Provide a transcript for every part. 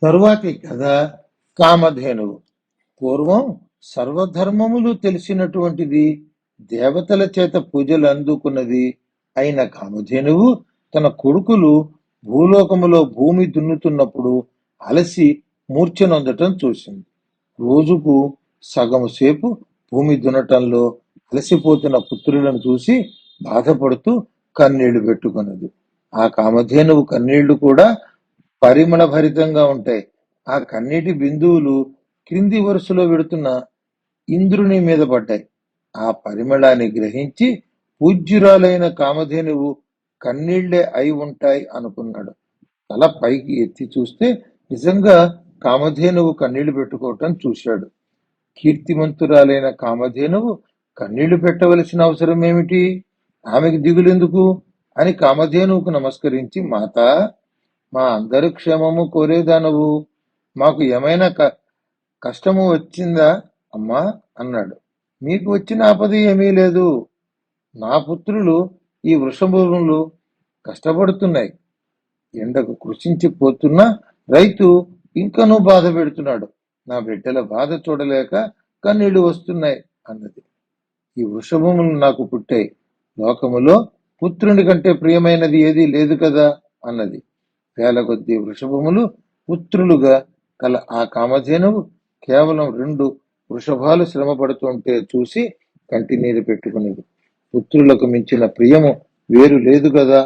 తరువాతి కథ కామధేనువు. పూర్వం సర్వధర్మములు తెలిసినటువంటిది, దేవతల చేత పూజలు అందుకున్నది అయిన కామధేనువు తన కొడుకులు భూలోకములో భూమి దున్నుతున్నప్పుడు అలసి మూర్ఛనొందటం చూసింది. రోజుకు సగము సేపు భూమి దున్నటంలో అలసిపోతున్న పుత్రులను చూసి బాధపడుతూ కన్నీళ్లు పెట్టుకున్నది. ఆ కామధేనువు కన్నీళ్లు కూడా పరిమళ భరితంగా ఉంటాయి. ఆ కన్నీటి బిందువులు క్రింది వరుసలో వెడుతున్న ఇంద్రుని మీద పడ్డాయి. ఆ పరిమళాన్ని గ్రహించి పూజ్యురాలైన కామధేనువు కన్నీళ్లే అయి ఉంటాయి అనుకున్నాడు. తల పైకి ఎత్తి చూస్తే నిజంగా కామధేనువు కన్నీళ్లు పెట్టుకోవటం చూశాడు. కీర్తిమంతురాలైన కామధేనువు కన్నీళ్లు పెట్టవలసిన అవసరం ఏమిటి, ఆమెకి దిగులెందుకు అని కామధేనువుకు నమస్కరించి, మాత, మా అందరి క్షేమము కోరేదానవు, మాకు ఏమైనా కష్టము వచ్చిందా అమ్మా అన్నాడు. మీకు వచ్చిన ఆపద ఏమీ లేదు. నా పుత్రులు ఈ వృషభములు కష్టపడుతున్నాయి. ఎండకు కృషించిపోతున్నా రైతు ఇంకనూ బాధ పెడుతున్నాడు. నా బిడ్డల బాధ చూడలేక కన్నీళ్లు వస్తున్నాయి అన్నది. ఈ వృషభములు నాకు పుట్టాయి. లోకములో పుత్రుని కంటే ప్రియమైనది ఏదీ లేదు కదా అన్నది. వేల కొద్ది వృషభములు పుత్రులుగా కల ఆ కామధేనువు కేవలం 2 వృషభాలు శ్రమ పడుతుంటే చూసి కంటి నీరు పెట్టుకునేది. పుత్రులకు మించిన ప్రియము వేరు లేదు కదా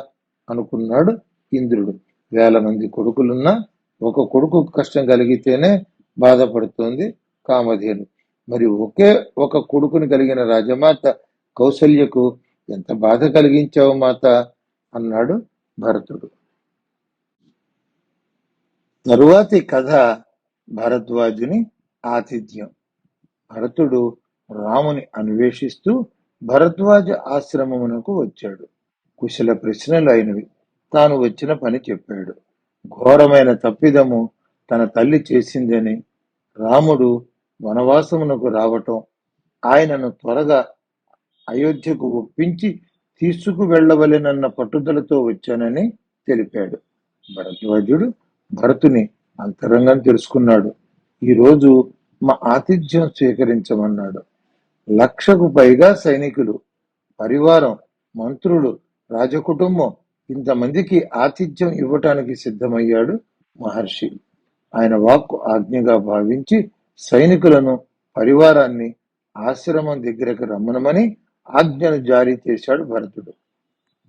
అనుకున్నాడు ఇంద్రుడు. 1000 మంది కొడుకులున్నా ఒక కొడుకు కష్టం కలిగితేనే బాధపడుతోంది కామధేను. మరి ఒకే ఒక కొడుకుని కలిగిన రాజమాత కౌసల్యకు ఎంత బాధ కలిగించావు మాత అన్నాడు భరతుడు. తరువాతి కథ భరద్వాజుని ఆతిథ్యం. భరతుడు రాముని అన్వేషిస్తూ భరద్వాజ ఆశ్రమమునకు వచ్చాడు. కుశల ప్రశ్నలు అయినవి. తాను వచ్చిన పని చెప్పాడు. ఘోరమైన తప్పిదము తన తల్లి చేసిందని, రాముడు వనవాసమునకు రావటం, ఆయనను త్వరగా అయోధ్యకు ఒప్పించి తీసుకు వెళ్ళవలెనన్న పట్టుదలతో వచ్చానని తెలిపాడు. భరద్వాజుడు భరతుని అంతరంగం తెలుసుకున్నాడు. ఈరోజు మా ఆతిథ్యం స్వీకరించమన్నాడు. 1,00,000కు పైగా సైనికులు, పరివారం, మంత్రులు, రాజకుటుంబం, ఇంతమందికి ఆతిథ్యం ఇవ్వటానికి సిద్ధమయ్యాడు మహర్షి. ఆయన వాక్కు ఆజ్ఞగా భావించి సైనికులను, పరివారాన్ని ఆశ్రమం దగ్గరకు రమ్మనమని ఆజ్ఞను జారీ చేశాడు భరతుడు.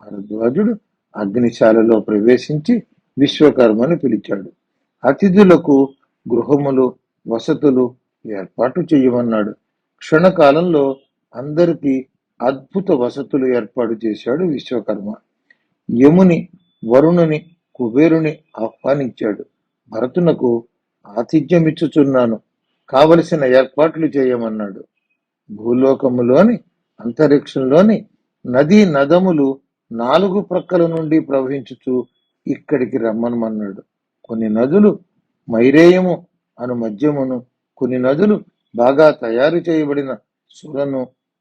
భరద్వాజుడు అగ్నిశాలలో ప్రవేశించి విశ్వకర్మను పిలిచాడు. అతిథులకు గృహములు, వసతులు ఏర్పాటు చేయమన్నాడు. క్షణకాలంలో అందరికీ అద్భుత వసతులు ఏర్పాటు చేశాడు విశ్వకర్మ. యముని, వరుణుని, కుబేరుని ఆహ్వానించాడు. భరతునకు ఆతిథ్యమిచ్చుచున్నాను, కావలసిన ఏర్పాట్లు చేయమన్నాడు. భూలోకములోని, అంతరిక్షంలోని నదీ నదములు 4 ప్రక్కల నుండి ప్రవహించుచు ఇక్కడికి రమ్మనమన్నాడు. కొన్ని నదులు మైరేయము అను మద్యమును, కొన్ని నదులు బాగా తయారు చేయబడిన సురను,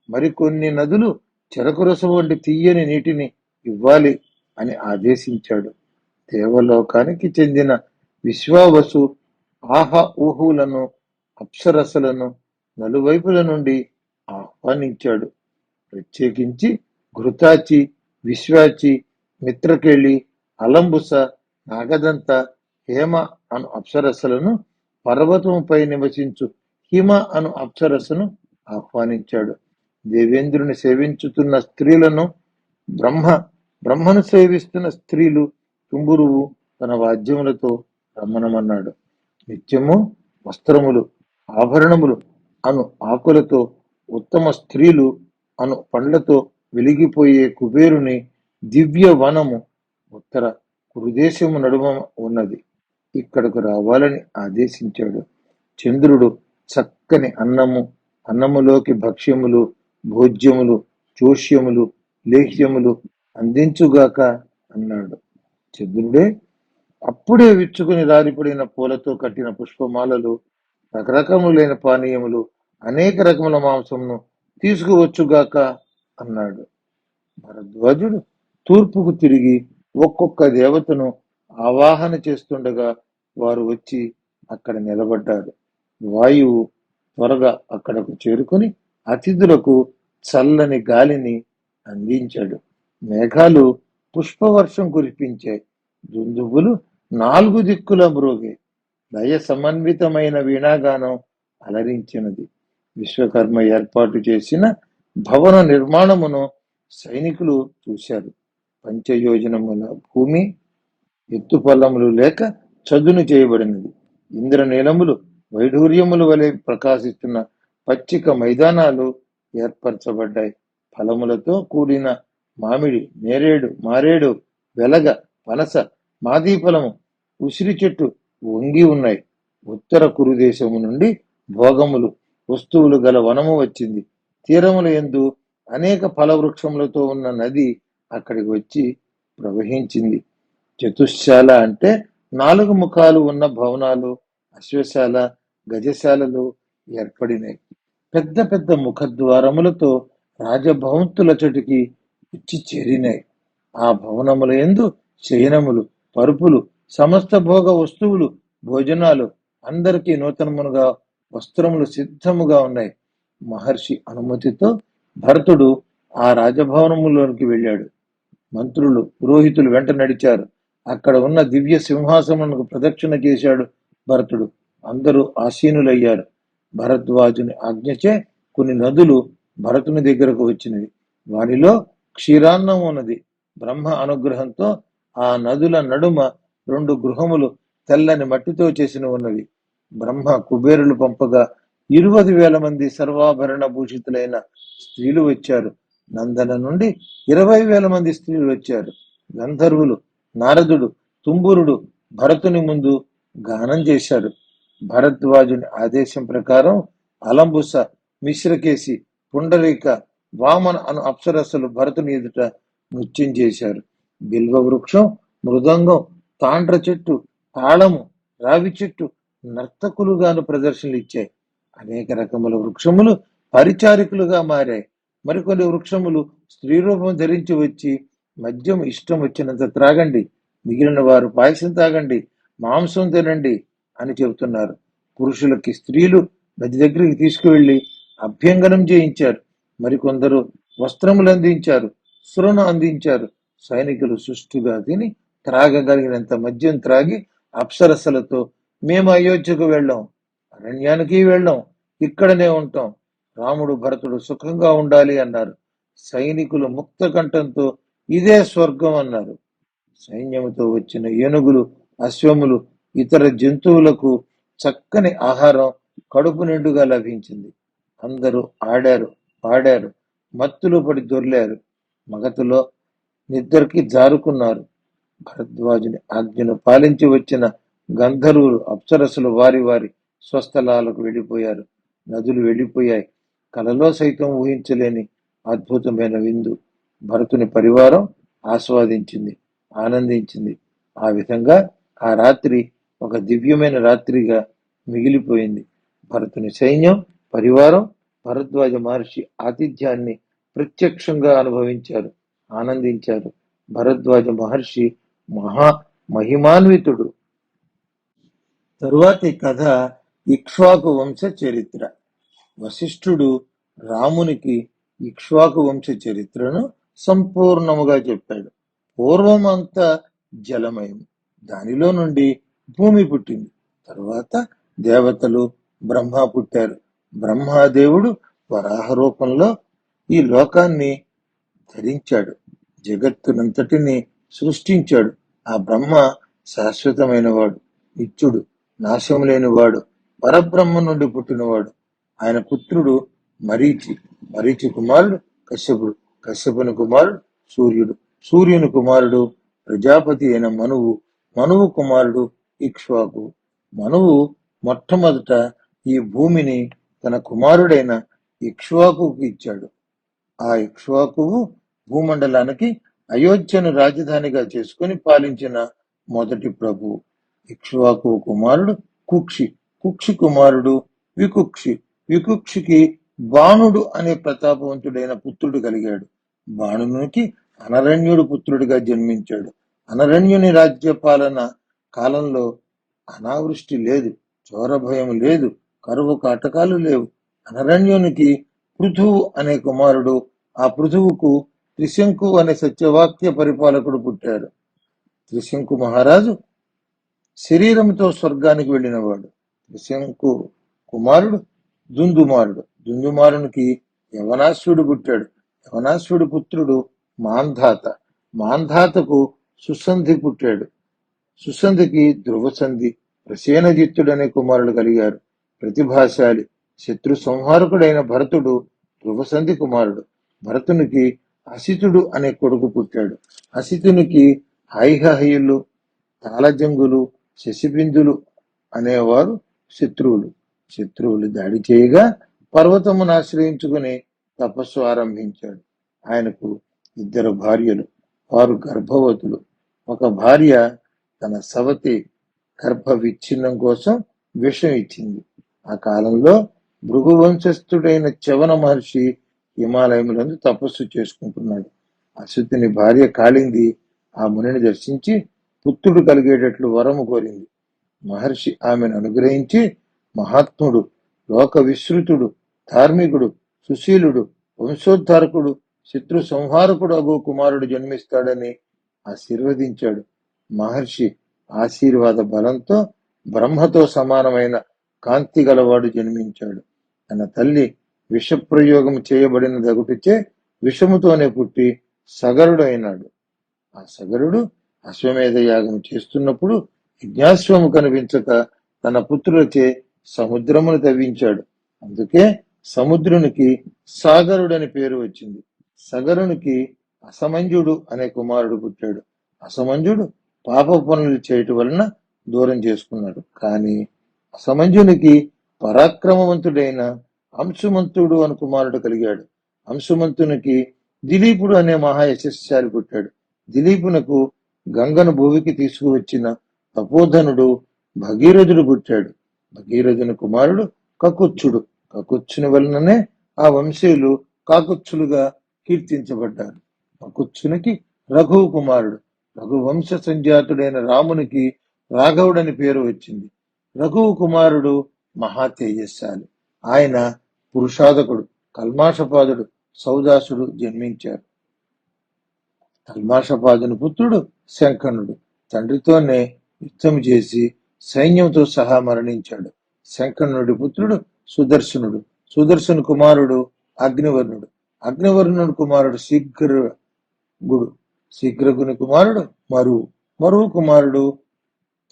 మరికొన్ని నదులు చెరకు రసం వంటి తీయని నీటిని ఇవ్వాలి అని ఆదేశించాడు. దేవలోకానికి చెందిన విశ్వావసు, ఊహులను, అప్సరసలను నలువైపుల నుండి ఆహ్వానించాడు. ప్రత్యేకించి ఘృతాచి, విశ్వాచి, మిత్రకేళి, అలంబుస, నాగదంత, హేమ అను అప్సరసలను, పర్వతముపై నివసించు హిమ అను అప్సరసను ఆహ్వానించాడు. దేవేంద్రుని సేవించుతున్న స్త్రీలను, బ్రహ్మను సేవిస్తున్న స్త్రీలు, తుంబురువు తన వాద్యములతో రమ్మనమన్నాడు. నిత్యము వస్త్రములు, ఆభరణములు అను ఆకులతో, ఉత్తమ స్త్రీలు అను పండ్లతో వెలిగిపోయే కుబేరుని దివ్య వనము ఉత్తర కురుదేశము నడుమ ఉన్నది, ఇక్కడకు రావాలని ఆదేశించాడు. చంద్రుడు చక్కని అన్నములోకి భక్ష్యములు, భోజ్యములు, చోష్యములు, లేహ్యములు అందించుగాక అన్నాడు. చంద్రుడే అప్పుడే విచ్చుకుని రాలిపడిన పూలతో కట్టిన పుష్పమాలలు, రకరకములైన పానీయములు, అనేక రకముల మాంసమును తీసుకువచ్చుగాక అన్నాడు. భరద్వాజుడు తూర్పుకు తిరిగి ఒక్కొక్క దేవతను ఆవాహన చేస్తుండగా వారు వచ్చి అక్కడ నిలబడ్డారు. వాయువు త్వరగా అక్కడకు చేరుకుని అతిథులకు చల్లని గాలిని అందించాడు. మేఘాలు పుష్పవర్షం కురిపించాయి. దుందుబులు 4 దిక్కుల మ్రోగాయి. లయ సమన్వితమైన వీణాగానం అలరించినది. విశ్వకర్మ ఏర్పాటు చేసిన భవన నిర్మాణమును సైనికులు చూశారు. పంచయోజనముల భూమి ఎత్తుపల్లములు లేక చదును చేయబడినది. ఇంద్రనీలములు వైఢూర్యముల వలె ప్రకాశిస్తున్న పచ్చిక మైదానాలు ఏర్పరచబడ్డాయి. ఫలములతో కూడిన మామిడి, నేరేడు, మారేడు, వెలగ, పనస, మాదీఫలము, ఉసిరి చెట్టు వంగి ఉన్నాయి. ఉత్తర కురుదేశము నుండి భోగములు, వస్తువులు గల వనము వచ్చింది. తీరముల యందు అనేక ఫలవృక్షములతో ఉన్న నది అక్కడికి వచ్చి ప్రవహించింది. చతుశాల అంటే 4 ముఖాలు ఉన్న భవనాలు, అశ్వశాల, గజశాలలు ఏర్పడినాయి. పెద్ద పెద్ద ముఖద్వారములతో రాజభవంతుల చోటికి వచ్చి చేరినాయి. ఆ భవనముల యందు శయనములు, పరుపులు, సమస్త భోగ వస్తువులు, భోజనాలు, అందరికీ నూతనముగా వస్త్రములు సిద్ధముగా ఉన్నాయి. మహర్షి అనుమతితో భరతుడు ఆ రాజభవనములోనికి వెళ్ళాడు. మంత్రులు, పురోహితులు వెంట నడిచారు. అక్కడ ఉన్న దివ్య సింహాసనమునకు ప్రదక్షిణ చేశాడు భరతుడు. అందరూ ఆసీనులయ్యారు. భరద్వాజుని ఆజ్ఞచే కొన్ని నదులు భరతుని దగ్గరకు వచ్చినవి. వానిలో క్షీరాన్నం ఉన్నది. బ్రహ్మ అనుగ్రహంతో ఆ నదుల నడుమ 2 గృహములు తెల్లని మట్టితో చేసిన ఉన్నవి. బ్రహ్మ కుబేరులు పంపగా 20,000 మంది సర్వాభరణ భూషితులైన స్త్రీలు వచ్చారు. నందన నుండి 20,000 మంది స్త్రీలు వచ్చారు. గంధర్వులు, నారదుడు, తుంబురుడు భరతుని ముందు గానం చేశారు. భరద్వాజుని ఆదేశం ప్రకారం అలంబుస, మిశ్రకేసి, పుండరీక, వామన అను అప్సరస్సులు భరతుని ఎదుట నృత్యం చేశారు. బిల్వ వృక్షం, మృదంగం, తాండ్ర చెట్టు, తాళము, రావి చెట్టు నర్తకులుగాను ప్రదర్శనలు ఇచ్చాయి. అనేక రకముల వృక్షములు పరిచారికులుగా మారాయి. మరికొన్ని వృక్షములు స్త్రీ రూపం ధరించి వచ్చి మద్యం ఇష్టం వచ్చినంత త్రాగండి, మిగిలిన వారు పాయసం తాగండి, మాంసం తినండి అని చెబుతున్నారు. పురుషులకి స్త్రీలు నది దగ్గరికి తీసుకువెళ్లి అభ్యంగనం చేయించారు. మరికొందరు వస్త్రములు అందించారు, సురను అందించారు. సైనికులు సుష్టుగా తిని త్రాగగలిగినంత మద్యం త్రాగి అప్సరసలతో మేము అయోధ్యకు వెళ్ళాం, అరణ్యానికి వెళ్ళాం, ఇక్కడనే ఉంటాం, రాముడు భరతుడు సుఖంగా ఉండాలి అన్నారు. సైనికులు ముక్త కంఠంతో ఇదే స్వర్గం అన్నారు. సైన్యముతో వచ్చిన ఏనుగులు, అశ్వములు, ఇతర జంతువులకు చక్కని ఆహారం కడుపు నిండుగా లభించింది. అందరూ ఆడారు, పాడారు, మత్తులు పడి దొర్లారు. మగతలో నిద్రకి జారుకున్నారు. భరద్వాజుని ఆజ్ఞను పాలించి వచ్చిన గంధర్వులు, అప్సరసులు వారి వారి స్వస్థలాలకు వెళ్ళిపోయారు. నదులు వెళ్ళిపోయాయి. కలలో సైతం ఊహించలేని అద్భుతమైన విందు భరతుని పరివారం ఆస్వాదించింది, ఆనందించింది. ఆ విధంగా ఆ రాత్రి ఒక దివ్యమైన రాత్రిగా మిగిలిపోయింది. భరతుని సైన్యం, పరివారం భరద్వాజ మహర్షి ఆతిథ్యాన్ని ప్రత్యక్షంగా అనుభవించారు, ఆనందించారు. భరద్వాజ మహర్షి మహిమాన్వితుడు. తరువాతి కథ ఇక్ష్వాకు వంశ చరిత్ర. వశిష్ఠుడు రామునికి ఇక్ష్వాకు వంశ చరిత్రను సంపూర్ణముగా చెప్పాడు. పూర్వమంతా జలమయం, దానిలో నుండి భూమి పుట్టింది. తరువాత దేవతలు, బ్రహ్మ పుట్టారు. బ్రహ్మదేవుడు వరాహ రూపంలో ఈ లోకాన్ని ధరించాడు, జగత్తునంతటిని సృష్టించాడు. ఆ బ్రహ్మ శాశ్వతమైన వాడు, నిత్యుడు, నాశం లేనివాడు, పరబ్రహ్మ నుండి పుట్టినవాడు. ఆయన పుత్రుడు మరీచి, మరీచి కుమారుడు కశ్యపుడు, కశ్యపుని కుమారుడు సూర్యుడు, సూర్యుని కుమారుడు ప్రజాపతి అయిన మనువు, మనువు కుమారుడు ఇక్ష్వాకు. మనువు మొట్టమొదట ఈ భూమిని తన కుమారుడైన ఇక్ష్వాకుకు ఇచ్చాడు. ఆ ఇక్ష్వాకువు భూమండలానికి అయోధ్యను రాజధానిగా చేసుకుని పాలించిన మొదటి ప్రభువు. ఇక్ష్వాకు కుమారుడు కుక్షి, కుక్షి కుమారుడు వికుక్షి, వికుక్షికి బాణుడు అనే ప్రతాపవంతుడైన పుత్రుడు కలిగాడు. బాణునికి అనరణ్యుడు పుత్రుడిగా జన్మించాడు. అనరణ్యుని రాజ్యపాలన కాలంలో అనావృష్టి లేదు, చోర భయం లేదు, కరువు కాటకాలు లేవు. అనరణ్యునికి పృథువు అనే కుమారుడు, ఆ పృథువుకు త్రిశంకు అనే సత్యవాక్య పరిపాలకుడు పుట్టాడు. త్రిశంకు మహారాజు శరీరంతో స్వర్గానికి వెళ్ళినవాడు. త్రిశంకు కుమారుడు దుందుమారుడు. దుందుమారునికి యవనాశ్వుడు పుట్టాడు. యవనాశ్వుడి పుత్రుడు మాంధాత. మాంధాతకు సుసంధి పుట్టాడు. సుసంధికి ధ్రువసంధి, ప్రసేనజిత్తుడనే కుమారుడు కలిగారు. ప్రతిభాశాలి శత్రు సంహారకుడైన భరతుడు ధ్రువసంధి కుమారుడు. భరతునికి అసితుడు అనే కొడుకు పుట్టాడు. అసితునికి హైహయులు, తాళజంగులు, శశిబిందులు అనేవారు శత్రువులు. శత్రువులు దాడి చేయగా పర్వతమును ఆశ్రయించుకుని తపస్సు ఆరంభించాడు. ఆయనకు 2 భార్యలు, వారు గర్భవతులు. ఒక భార్య తన సవతి గర్భ విచ్ఛిన్నం కోసం విషం ఇచ్చింది. ఆ కాలంలో భృగు వంశస్థుడైన చవన మహర్షి హిమాలయములందు తపస్సు చేసుకుంటున్నాడు. అశ్వతుని భార్య కాళింది ఆ మునిని దర్శించి పుత్రుడు కలిగేటట్లు వరము కోరింది. మహర్షి ఆమెను అనుగ్రహించి మహాత్ముడు, లోక విశ్రుతుడు, ధార్మికుడు, సుశీలుడు, వంశోద్ధారకుడు, శత్రు సంహారకుడు అగు కుమారుడు జన్మిస్తాడని ఆశీర్వదించాడు. మహర్షి ఆశీర్వాద బలంతో బ్రహ్మతో సమానమైన కాంతి గలవాడు జన్మించాడు. తన తల్లి విషప్రయోగం చేయబడిన దగుటిచే విషముతోనే పుట్టి సగరుడు అయినాడు. ఆ సగరుడు అశ్వమేధ యాగం చేస్తున్నప్పుడు యజ్ఞాశ్వము కనిపించక తన పుత్రులచే సముద్రమును తవ్వించాడు. అందుకే సముద్రునికి సాగరుడని పేరు వచ్చింది. సగరునికి అసమంజుడు అనే కుమారుడు పుట్టాడు. అసమంజుడు పాప పనులు చేయటం వలన దూరం చేసుకున్నాడు. కానీ అసమంజునికి పరాక్రమవంతుడైన అంశుమంతుడు అను కుమారుడు కలిగాడు. అంశుమంతునికి దిలీపుడు అనే మహాయశస్శాలి పుట్టాడు. దిలీపునకు గంగను భూమికి తీసుకువచ్చిన తపోధనుడు భగీరథుడు పుట్టాడు. భగీరథుని కుమారుడు కకుచ్చుడు. కకుచ్చుని వలననే ఆ వంశీయులు కాకుచ్చులుగా కీర్తించబడ్డారు. కకుచ్చునికి రఘువు కుమారుడు. రఘువంశ సంజాతుడైన రామునికి రాఘవుడని పేరు వచ్చింది. రఘువు కుమారుడు మహా తేజస్శాలి. ఆయన పురుషాధకుడు, కల్మాషపాదుడు, సౌదాసుడు జన్మించారు. కల్మాషపాదుని పుత్రుడు శంఖనుడు. తండ్రితోనే యుద్ధం చేసి సైన్యంతో సహా మరణించాడు. శంఖనుడి పుత్రుడు సుదర్శనుడు. సుదర్శను కుమారుడు అగ్నివర్ణుడు. అగ్నివర్ణుడు కుమారుడు శీఘ్రగుడు. శీఘ్రగుని కుమారుడు మరువు. మరువు కుమారుడు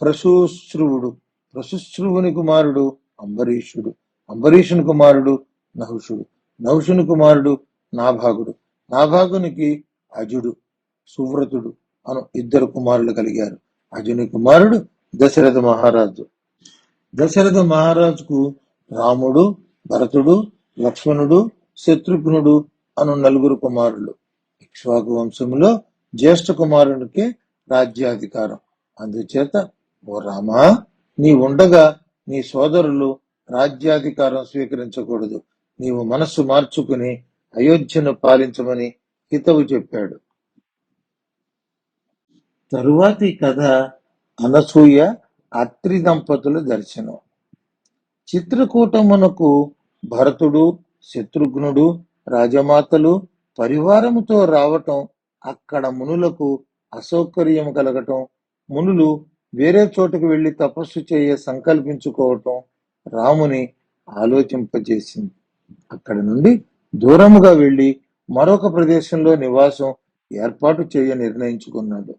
ప్రశుశ్రువుడు. ప్రశుశ్రువుని కుమారుడు అంబరీషుడు. అంబరీషుని కుమారుడు నహుషుడు. నహుషుని కుమారుడు నాభాగుడు. నాభాగునికి అజుడు, సువ్రతుడు అను 2 కుమారులు కలిగారు. అజుని కుమారుడు దశరథ మహారాజు. దశరథ మహారాజుకు రాముడు, భరతుడు, లక్ష్మణుడు, శత్రుఘ్నుడు అను 4 కుమారులు. ఇక్ష్వాకు వంశంలో జ్యేష్ఠ కుమారునికి రాజ్యాధికారం. అందుచేత ఓ రామా, నీ ఉండగా నీ సోదరులు రాజ్యాధికారం స్వీకరించకూడదు. నీవు మనస్సు మార్చుకుని అయోధ్యను పాలించమని హితవు చెప్పాడు. తరువాతి కథ అనసూయ అత్రి దంపతుల దర్శనం. చిత్రకూటమునకు భరతుడు, శత్రుఘ్నుడు, రాజమాతలు పరివారముతో రావటం, అక్కడ మునులకు అసౌకర్యం కలగటం, మునులు వేరే చోటుకు వెళ్లి తపస్సు చేయ సంకల్పించుకోవటం రాముని ఆలోచింపజేసింది. అక్కడి నుండి దూరముగా వెళ్లి మరొక ప్రదేశంలో నివాసం ఏర్పాటు చేయ నిర్ణయించుకున్నాడు.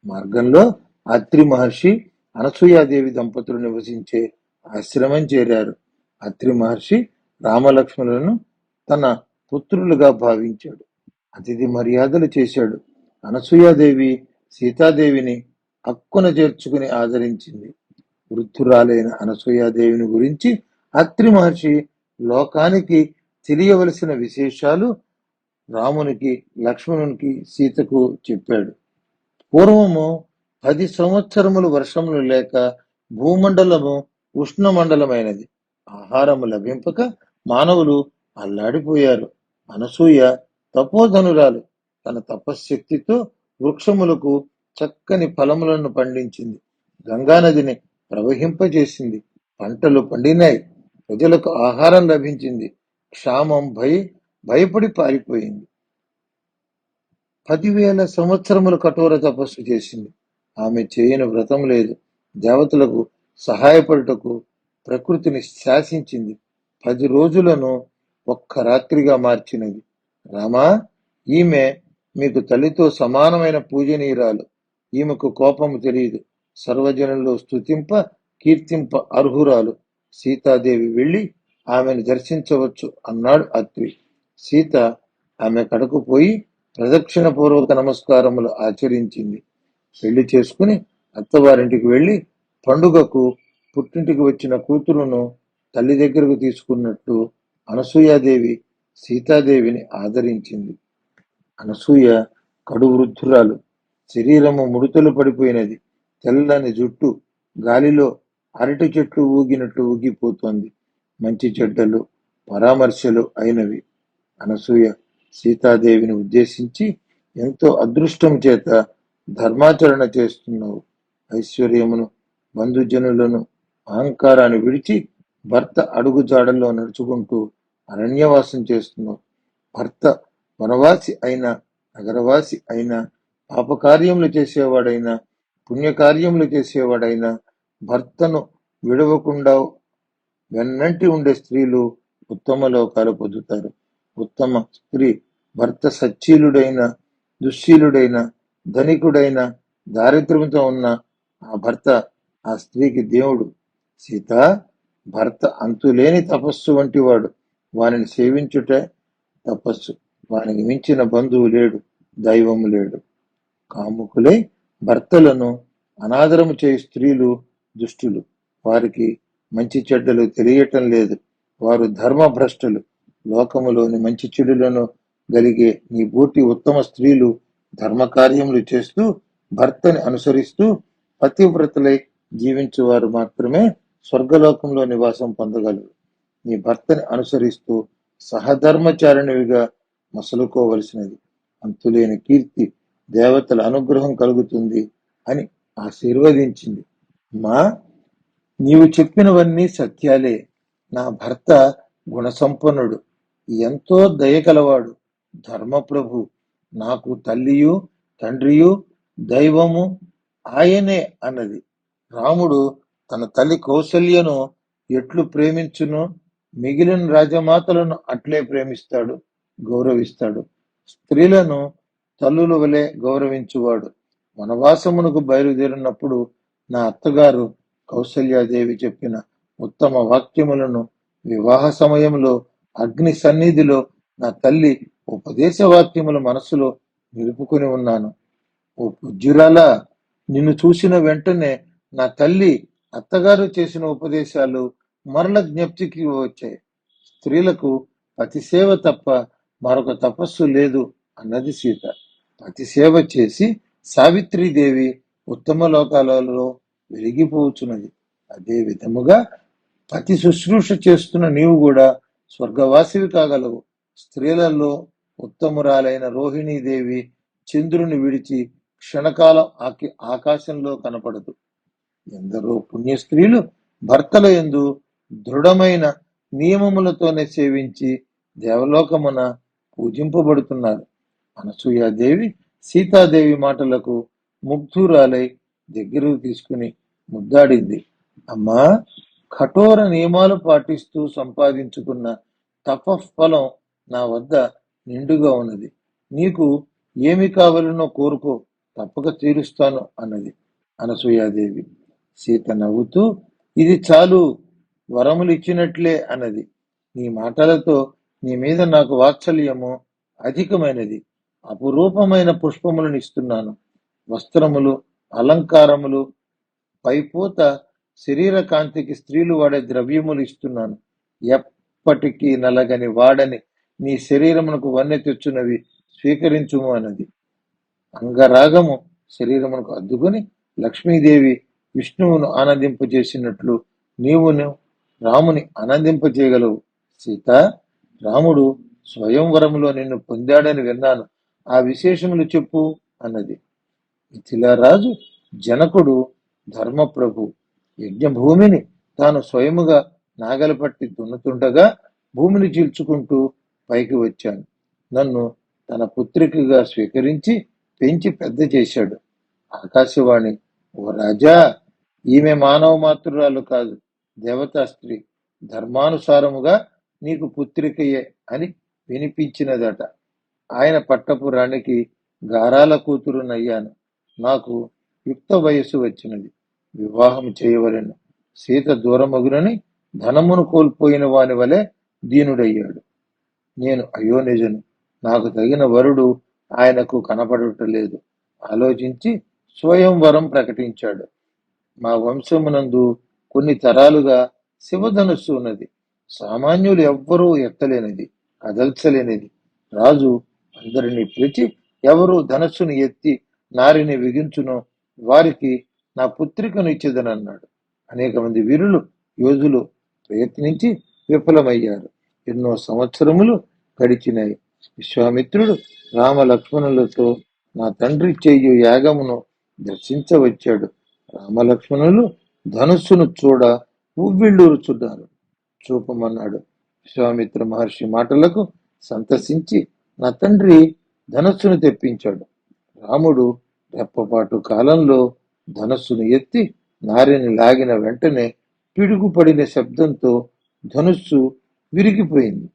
మార్గంలో అత్రి మహర్షి, అనసూయాదేవి దంపతులు నివసించే ఆశ్రమం చేరారు. అత్రి మహర్షి రామలక్ష్మణులను తన పుత్రులుగా భావించాడు. అతిథి మర్యాదలు చేశాడు. అనసూయాదేవి సీతాదేవిని అక్కున చేర్చుకుని ఆదరించింది. వృద్ధురాలైన అనసూయాదేవిని గురించి అత్రి మహర్షి లోకానికి తెలియవలసిన విశేషాలు రామునికి, లక్ష్మణునికి, సీతకు చెప్పాడు. పూర్వము 10 సంవత్సరములు వర్షములు లేక భూమండలము ఉష్ణమండలమైనది. ఆహారము లభింపక మానవులు అల్లాడిపోయారు. అనసూయ తపోధనురాలు. తన తపశ్శక్తితో వృక్షములకు చక్కని ఫలములను పండించింది. గంగానదిని ప్రవహింపజేసింది. పంటలు పండినాయి, ప్రజలకు ఆహారం లభించింది, క్షామం భయపడి పారిపోయింది. 10,000 సంవత్సరములు కఠోర తపస్సు చేసింది. ఆమె చేయని వ్రతం లేదు. దేవతలకు సహాయపడుటకు ప్రకృతిని శాసించింది. 10 రోజులను ఒక్క రాత్రిగా మార్చినది. రామా, ఈమె మీకు తల్లితో సమానమైన పూజనీయురాలు. ఈమెకు కోపము తెలియదు. సర్వజనుల్లో స్తుతింప కీర్తింప అర్హురాలు. సీతాదేవి వెళ్ళి ఆమెను దర్శించవచ్చు అన్నాడు అత్రి. సీత ఆమె కడకు పోయి ప్రదక్షిణ పూర్వక నమస్కారములు ఆచరించింది. పెళ్లి చేసుకుని అత్తవారింటికి వెళ్లి పండుగకు పుట్టింటికి వచ్చిన కూతురును తల్లి దగ్గరకు తీసుకున్నట్టు అనసూయాదేవి సీతాదేవిని ఆదరించింది. అనసూయ కడు వృద్ధురాలు, శరీరము ముడతలు పడిపోయినది. తెల్లని జుట్టు గాలిలో అరటి చెట్లు ఊగినట్టు ఊగిపోతోంది. మంచి చెడ్డలు పరామర్శలు అయినవి. అనసూయ సీతాదేవిని ఉద్దేశించి, ఎంతో అదృష్టం చేత ధర్మాచరణ చేస్తున్నావు. ఐశ్వర్యమును, బంధుజనులను, అహంకారాన్ని విడిచి భర్త అడుగుజాడల్లో నడుచుకుంటూ అరణ్యవాసం చేస్తున్నావు. భర్త వనవాసి అయినా, నగరవాసి అయినా, పాపకార్యములు చేసేవాడైనా, పుణ్యకార్యములు చేసేవాడైనా భర్తను విడవకుండా వెన్నంటి ఉండే స్త్రీలు ఉత్తమ లోకాలు పొందుతారు. ఉత్తమ స్త్రీ భర్త సచ్చీలుడైన, దుశ్శీలుడైన, ధనికుడైన, దారిద్ర్యంతో ఉన్న ఆ భర్త ఆ స్త్రీకి దేవుడు. సీత, భర్త అంతులేని తపస్సు వంటివాడు. వానిని సేవించుటే తపస్సు. వానికి మించిన బంధువు లేడు, దైవము లేడు. కాముకులై భర్తలను అనాదరము చేయు స్త్రీలు దుష్టులు. వారికి మంచి చెడ్డలు తెలియటం లేదు. వారు ధర్మభ్రష్టులు. లోకములోని మంచి చెడులను గలిగే నీ బోటి ఉత్తమ స్త్రీలు ధర్మకార్యములు చేస్తూ భర్తని అనుసరిస్తూ పతివ్రతలై జీవించువారు మాత్రమే స్వర్గలోకంలో నివాసం పొందగలరు. నీ భర్తని అనుసరిస్తూ సహధర్మచారిణివిగా మసలుకోవలసినది. అంతులేని కీర్తి, దేవతల అనుగ్రహం కలుగుతుంది అని ఆశీర్వదించింది. మా, నీవు చెప్పినవన్నీ సత్యాలే. నా భర్త గుణసంపన్నుడు, ఎంతో దయగలవాడు, ధర్మప్రభు. నాకు తల్లియు తండ్రియు దైవము ఆయనే అన్నది. రాముడు తన తల్లి కౌసల్యను ఎట్లు ప్రేమించునో మిగిలిన రాజమాతలను అట్లే ప్రేమిస్తాడు, గౌరవిస్తాడు. స్త్రీలను తల్లుల వలె గౌరవించువాడు. వనవాసమునకు బయలుదేరినప్పుడు నా అత్తగారు కౌసల్యాదేవి చెప్పిన ఉత్తమ వాక్యములను వివాహ సమయంలో అగ్ని సన్నిధిలో నా తల్లి ఉపదేశ వాక్యముల మనసులో నిలుపుకొని ఉన్నాను. ఓ పూజ్యురాలా, నిన్ను చూసిన వెంటనే నా తల్లి అత్తగారు చేసిన ఉపదేశాలు మరల జ్ఞప్తికి వచ్చాయి. స్త్రీలకు పతిసేవ తప్ప మరొక తపస్సు లేదు అన్నది సీత. పతిసేవ చేసి సావిత్రీదేవి ఉత్తమ లోకాలలో వెలిగిపోతున్నది. అదే విధముగా పతి శుశ్రూష చేస్తున్న నీవు కూడా స్వర్గవాసివి కాగలవు. స్త్రీలలో ఉత్తమురాలైన రోహిణీదేవి చంద్రుని విడిచి క్షణకాలం ఆకాశంలో కనపడదు. ఎందరో పుణ్య స్త్రీలు భర్తల యందు దృఢమైన నియమములతోనే సేవించి దేవలోకమున పూజింపబడుతున్నారు. అనసూయాదేవి సీతాదేవి మాటలకు ముగ్ధురాలై దగ్గరకు తీసుకుని ముద్దాడింది. అమ్మా, కఠోర నియమాలు పాటిస్తూ సంపాదించుకున్న తపఫలం నా వద్ద నిండుగా ఉన్నది. నీకు ఏమి కావాలనో కోరుకో, తప్పక తీరుస్తాను అన్నది అనసూయాదేవి. సీత నవ్వుతూ, ఇది చాలు, వరములు ఇచ్చినట్లే అన్నది. నీ మాటలతో నీ మీద నాకు వాత్సల్యము అధికమైనది. అపురూపమైన పుష్పములను ఇస్తున్నాను. వస్త్రములు, అలంకారములు, పైపోత శరీర కాంతికి స్త్రీలు వాడే ద్రవ్యములు ఇస్తున్నాను. ఎప్పటికీ నలగని వాడని నీ శరీరమునకు వన్నె తెచ్చునవి స్వీకరించుము అన్నది. అంగరాగము శరీరమునకు అద్దుకొని లక్ష్మీదేవి విష్ణువును ఆనందింపజేసినట్లు నీవును రాముని ఆనందింపజేయగలవు. సీత, రాముడు స్వయంవరములో నిన్ను పొందాడని విన్నాను. ఆ విశేషములు చెప్పు అన్నది. మిథిలారాజు జనకుడు ధర్మప్రభు యజ్ఞభూమిని తాను స్వయముగా నాగలి పట్టి దున్నుతుండగా భూమిని చీల్చుకుంటూ పైకి వచ్చాను. నన్ను తన పుత్రికగా స్వీకరించి పెంచి పెద్ద చేశాడు. ఆకాశవాణి, ఓ రాజా, ఈమె మానవ మాతృరాలు కాదు, దేవతా స్త్రీ. ధర్మానుసారముగా నీకు పుత్రికయే అని వినిపించినదట. ఆయన పట్టపు రాణికి గారాల కూతురునయ్యాను. నాకు యుక్త వయస్సు వచ్చినది. వివాహం చేయవలెను. సీత దూరమగునని ధనమును కోల్పోయిన వాని వలె దీనుడయ్యాడు. నేను అయోనిజను. నాకు తగిన వరుడు ఆయనకు కనపడటలేదు. ఆలోచించి స్వయంవరం ప్రకటించాడు. మా వంశమునందు కొన్ని తరాలుగా శివధనుస్సు ఉన్నది. సామాన్యులు ఎవ్వరూ ఎత్తలేనిది, కదల్చలేనిది. రాజు అందరినీ పిలిచి ఎవరు ధనస్సును ఎత్తి నారిని విగించునో వారికి నా పుత్రికను ఇచ్చేదనన్నాడు. అనేక మంది వీరులు, యోధులు ప్రయత్నించి విఫలమయ్యారు. ఎన్నో సంవత్సరములు గడిచినాయి. విశ్వామిత్రుడు రామ లక్ష్మణులతో నా తండ్రి చేయు యాగమును దర్శించవచ్చాడు. రామలక్ష్మణులు ధనుస్సును చూడ ఉవ్విళ్ళూరుచున్నారు. చూపమన్నాడు. విశ్వామిత్ర మహర్షి మాటలకు సంతసించి నా తండ్రి ధనస్సును తెప్పించాడు. రాముడు రెప్పపాటు కాలంలో ధనస్సును ఎత్తి నారిని లాగిన వెంటనే పిడుగుపడిన శబ్దంతో ధనుస్సు విరిగిపోయింది.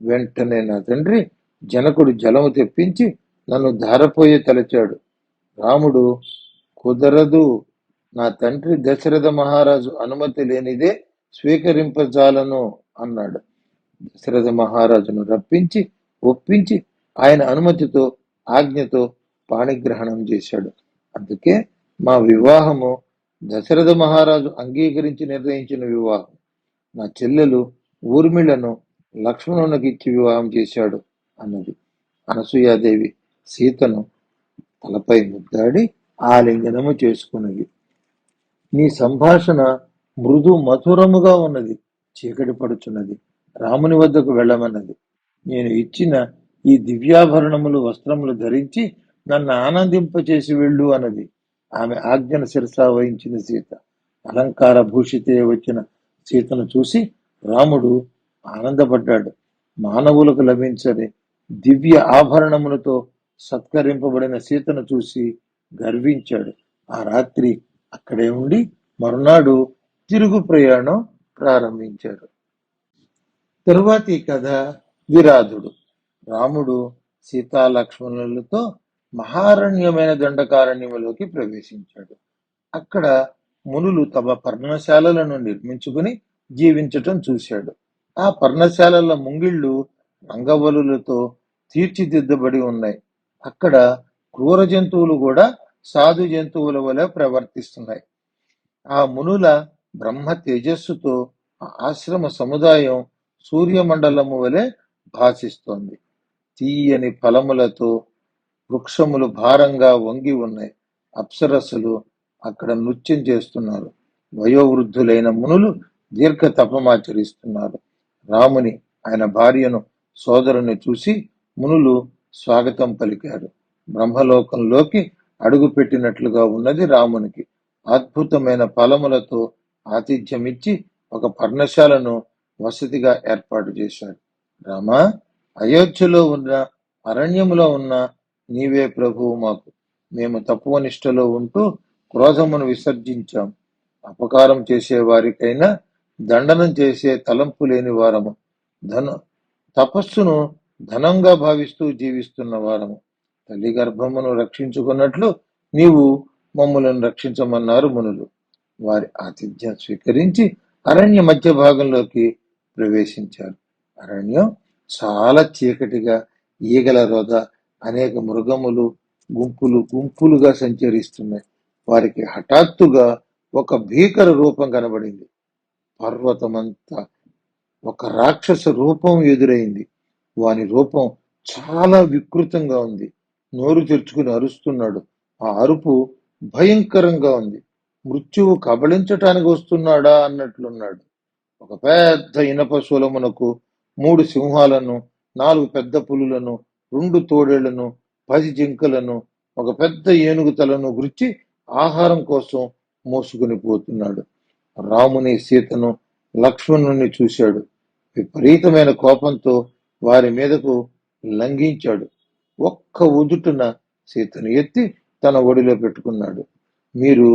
వెంటనే నా తండ్రి జనకుడు జలము తెప్పించి నన్ను ధారపోయే తలచాడు. రాముడు, కుదరదు, నా తండ్రి దశరథ మహారాజు అనుమతి లేనిదే స్వీకరింపజాలను అన్నాడు. దశరథ మహారాజును రప్పించి ఒప్పించి ఆయన అనుమతితో ఆజ్ఞతో పాణిగ్రహణం చేశాడు. అందుకే మా వివాహము దశరథ మహారాజు అంగీకరించి నిర్ణయించిన వివాహం. నా చెల్లెలు ఊర్మిళను లక్ష్మణునికి ఇచ్చి వివాహం చేశాడు అన్నది. అనసూయాదేవి సీతను తలపై ముద్దాడి ఆలింగనము చేసుకున్నది. నీ సంభాషణ మృదు మధురముగా ఉన్నది. చీకటి పడుచున్నది. రాముని వద్దకు వెళ్ళమన్నది. నేను ఇచ్చిన ఈ దివ్యాభరణములు వస్త్రములు ధరించి నన్ను ఆనందింపచేసి వెళ్ళు అన్నది. ఆమె ఆజ్ఞను శిరసా వహించిన సీత. అలంకార భూషితే వచ్చిన సీతను చూసి రాముడు ఆనందపడ్డాడు. మానవులకు లభించని దివ్య ఆభరణములతో సత్కరింపబడిన సీతను చూసి గర్వించాడు. ఆ రాత్రి అక్కడే ఉండి మరునాడు తిరుగు ప్రయాణం ప్రారంభించారు. తరువాతి కథ విరాధుడు. రాముడు సీతా లక్ష్మణులతో మహారణ్యమైన దండకారణ్యములోకి ప్రవేశించాడు. అక్కడ మునులు తమ పర్ణశాలలను నిర్మించుకుని జీవించటం చూశాడు. ఆ పర్ణశాలల ముంగిళ్ళు రంగవల్లులతో తీర్చిదిద్దబడి ఉన్నాయి. అక్కడ క్రూర జంతువులు కూడా సాధు జంతువుల వలె ప్రవర్తిస్తున్నాయి. ఆ మునుల బ్రహ్మ తేజస్సుతో ఆ ఆశ్రమ సముదాయం సూర్యమండలము వలె భాషిస్తోంది. తీయని ఫలములతో వృక్షములు భారంగా వంగి ఉన్నాయి. అప్సరస్సులు అక్కడ నృత్యం చేస్తున్నారు. వయోవృద్ధులైన మునులు దీర్ఘ తపమాచరిస్తున్నారు. రాముని, ఆయన భార్యను, సోదరుని చూసి మునులు స్వాగతం పలికారు. బ్రహ్మలోకంలోకి అడుగు పెట్టినట్లుగా ఉన్నది రామునికి. అద్భుతమైన ఫలములతో ఆతిథ్యమిచ్చి ఒక పర్ణశాలను వసతిగా ఏర్పాటు చేశాడు. రామా, అయోధ్యలో ఉన్న అరణ్యములో ఉన్న నీవే ప్రభువు మాకు. మేము తత్వనిష్టలో ఉంటూ క్రోధమును విసర్జించాం. అపకారం చేసే వారికైనా దండనం చేసే తలంపు లేని వారము. తపస్సును ధనంగా భావిస్తూ జీవిస్తున్న వారము. తల్లి గర్భమును రక్షించుకున్నట్లు నీవు మమ్ములను రక్షించమన్నారు మునులు. వారి ఆతిథ్యం స్వీకరించి అరణ్య మధ్య భాగంలోకి ప్రవేశించారు. అరణ్యం చాలా చీకటిగా, ఈగల రొద, అనేక మృగములు గుంపులు గుంపులుగా సంచరిస్తున్నాయి. వారికి హఠాత్తుగా ఒక భీకర రూపం కనబడింది. పర్వతమంతా ఒక రాక్షస రూపం ఎదురైంది. వాని రూపం చాలా వికృతంగా ఉంది. నోరు తెరుచుకుని అరుస్తున్నాడు. ఆ అరుపు భయంకరంగా ఉంది. మృత్యువు కబళించటానికి వస్తున్నాడా అన్నట్లున్నాడు. ఒక పెద్ద ఇనప శూలమునకు 3 సింహాలను, 4 పెద్ద పులులను, 2 తోడేళ్లను, 10 జింకలను, ఒక పెద్ద ఏనుగు తలను గురించి ఆహారం కోసం మోసుకుని పోతున్నాడు. రాముని, సీతను, లక్ష్మణుని చూశాడు. విపరీతమైన కోపంతో వారి మీదకు లంఘించాడు. ఒక్క ఉదుటున సీతను ఎత్తి తన ఒడిలో పెట్టుకున్నాడు. మీరు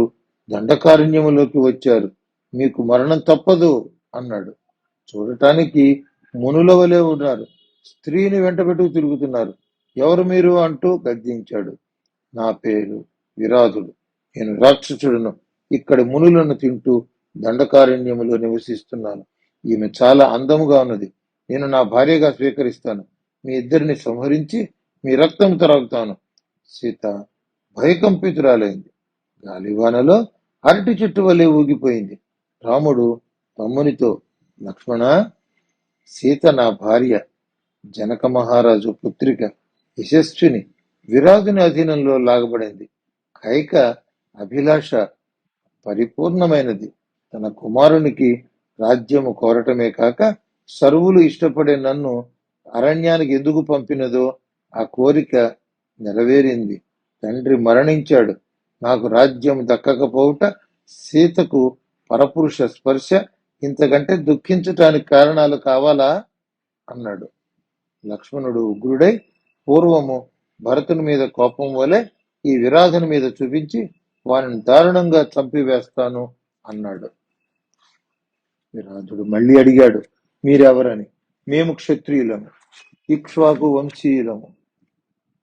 దండకారణ్యములోకి వచ్చారు, మీకు మరణం తప్పదు అన్నాడు. చూడటానికి మునుల వలె ఉన్నారు, స్త్రీని వెంటబెట్టుకు తిరుగుతున్నారు, ఎవరు మీరు అంటూ గద్దించాడు. నా పేరు విరాధుడు, నేను రాక్షసుడును, ఇక్కడి మునులను తింటూ దండకారణ్యములో నివసిస్తున్నాను. ఈమె చాలా అందముగా ఉన్నది, నేను నా భార్యగా స్వీకరిస్తాను. మీ ఇద్దరిని సంహరించి మీ రక్తం త్రాగుతాను. సీత భయకంపితురాలైంది. గాలివానలో అరటి చెట్టు వలె ఊగిపోయింది. రాముడు తమ్మునితో, లక్ష్మణ, సీత నా భార్య, జనక మహారాజు పుత్రిక, యశస్విని, విరాజుని అధీనంలో లాగబడింది. కైక అభిలాష పరిపూర్ణమైనది. తన కుమారునికి రాజ్యము కోరటమే కాక సర్వులు ఇష్టపడే నన్ను అరణ్యానికి ఎందుకు పంపినదో ఆ కోరిక నెరవేరింది. తండ్రి మరణించాడు, నాకు రాజ్యం దక్కకపోవుట, సీతకు పరపురుష స్పర్శ, ఇంతకంటే దుఃఖించటానికి కారణాలు కావాలా అన్నాడు. లక్ష్మణుడు ఉగ్రుడై, పూర్వము భరతుని మీద కోపం వలె ఈ విరాధుని మీద చూపించి వారిని దారుణంగా చంపివేస్తాను అన్నాడు. విరాధుడు మళ్ళీ అడిగాడు, మీరెవరని? మేము క్షత్రియులము, ఇక్ష్వాకు వంశీయులము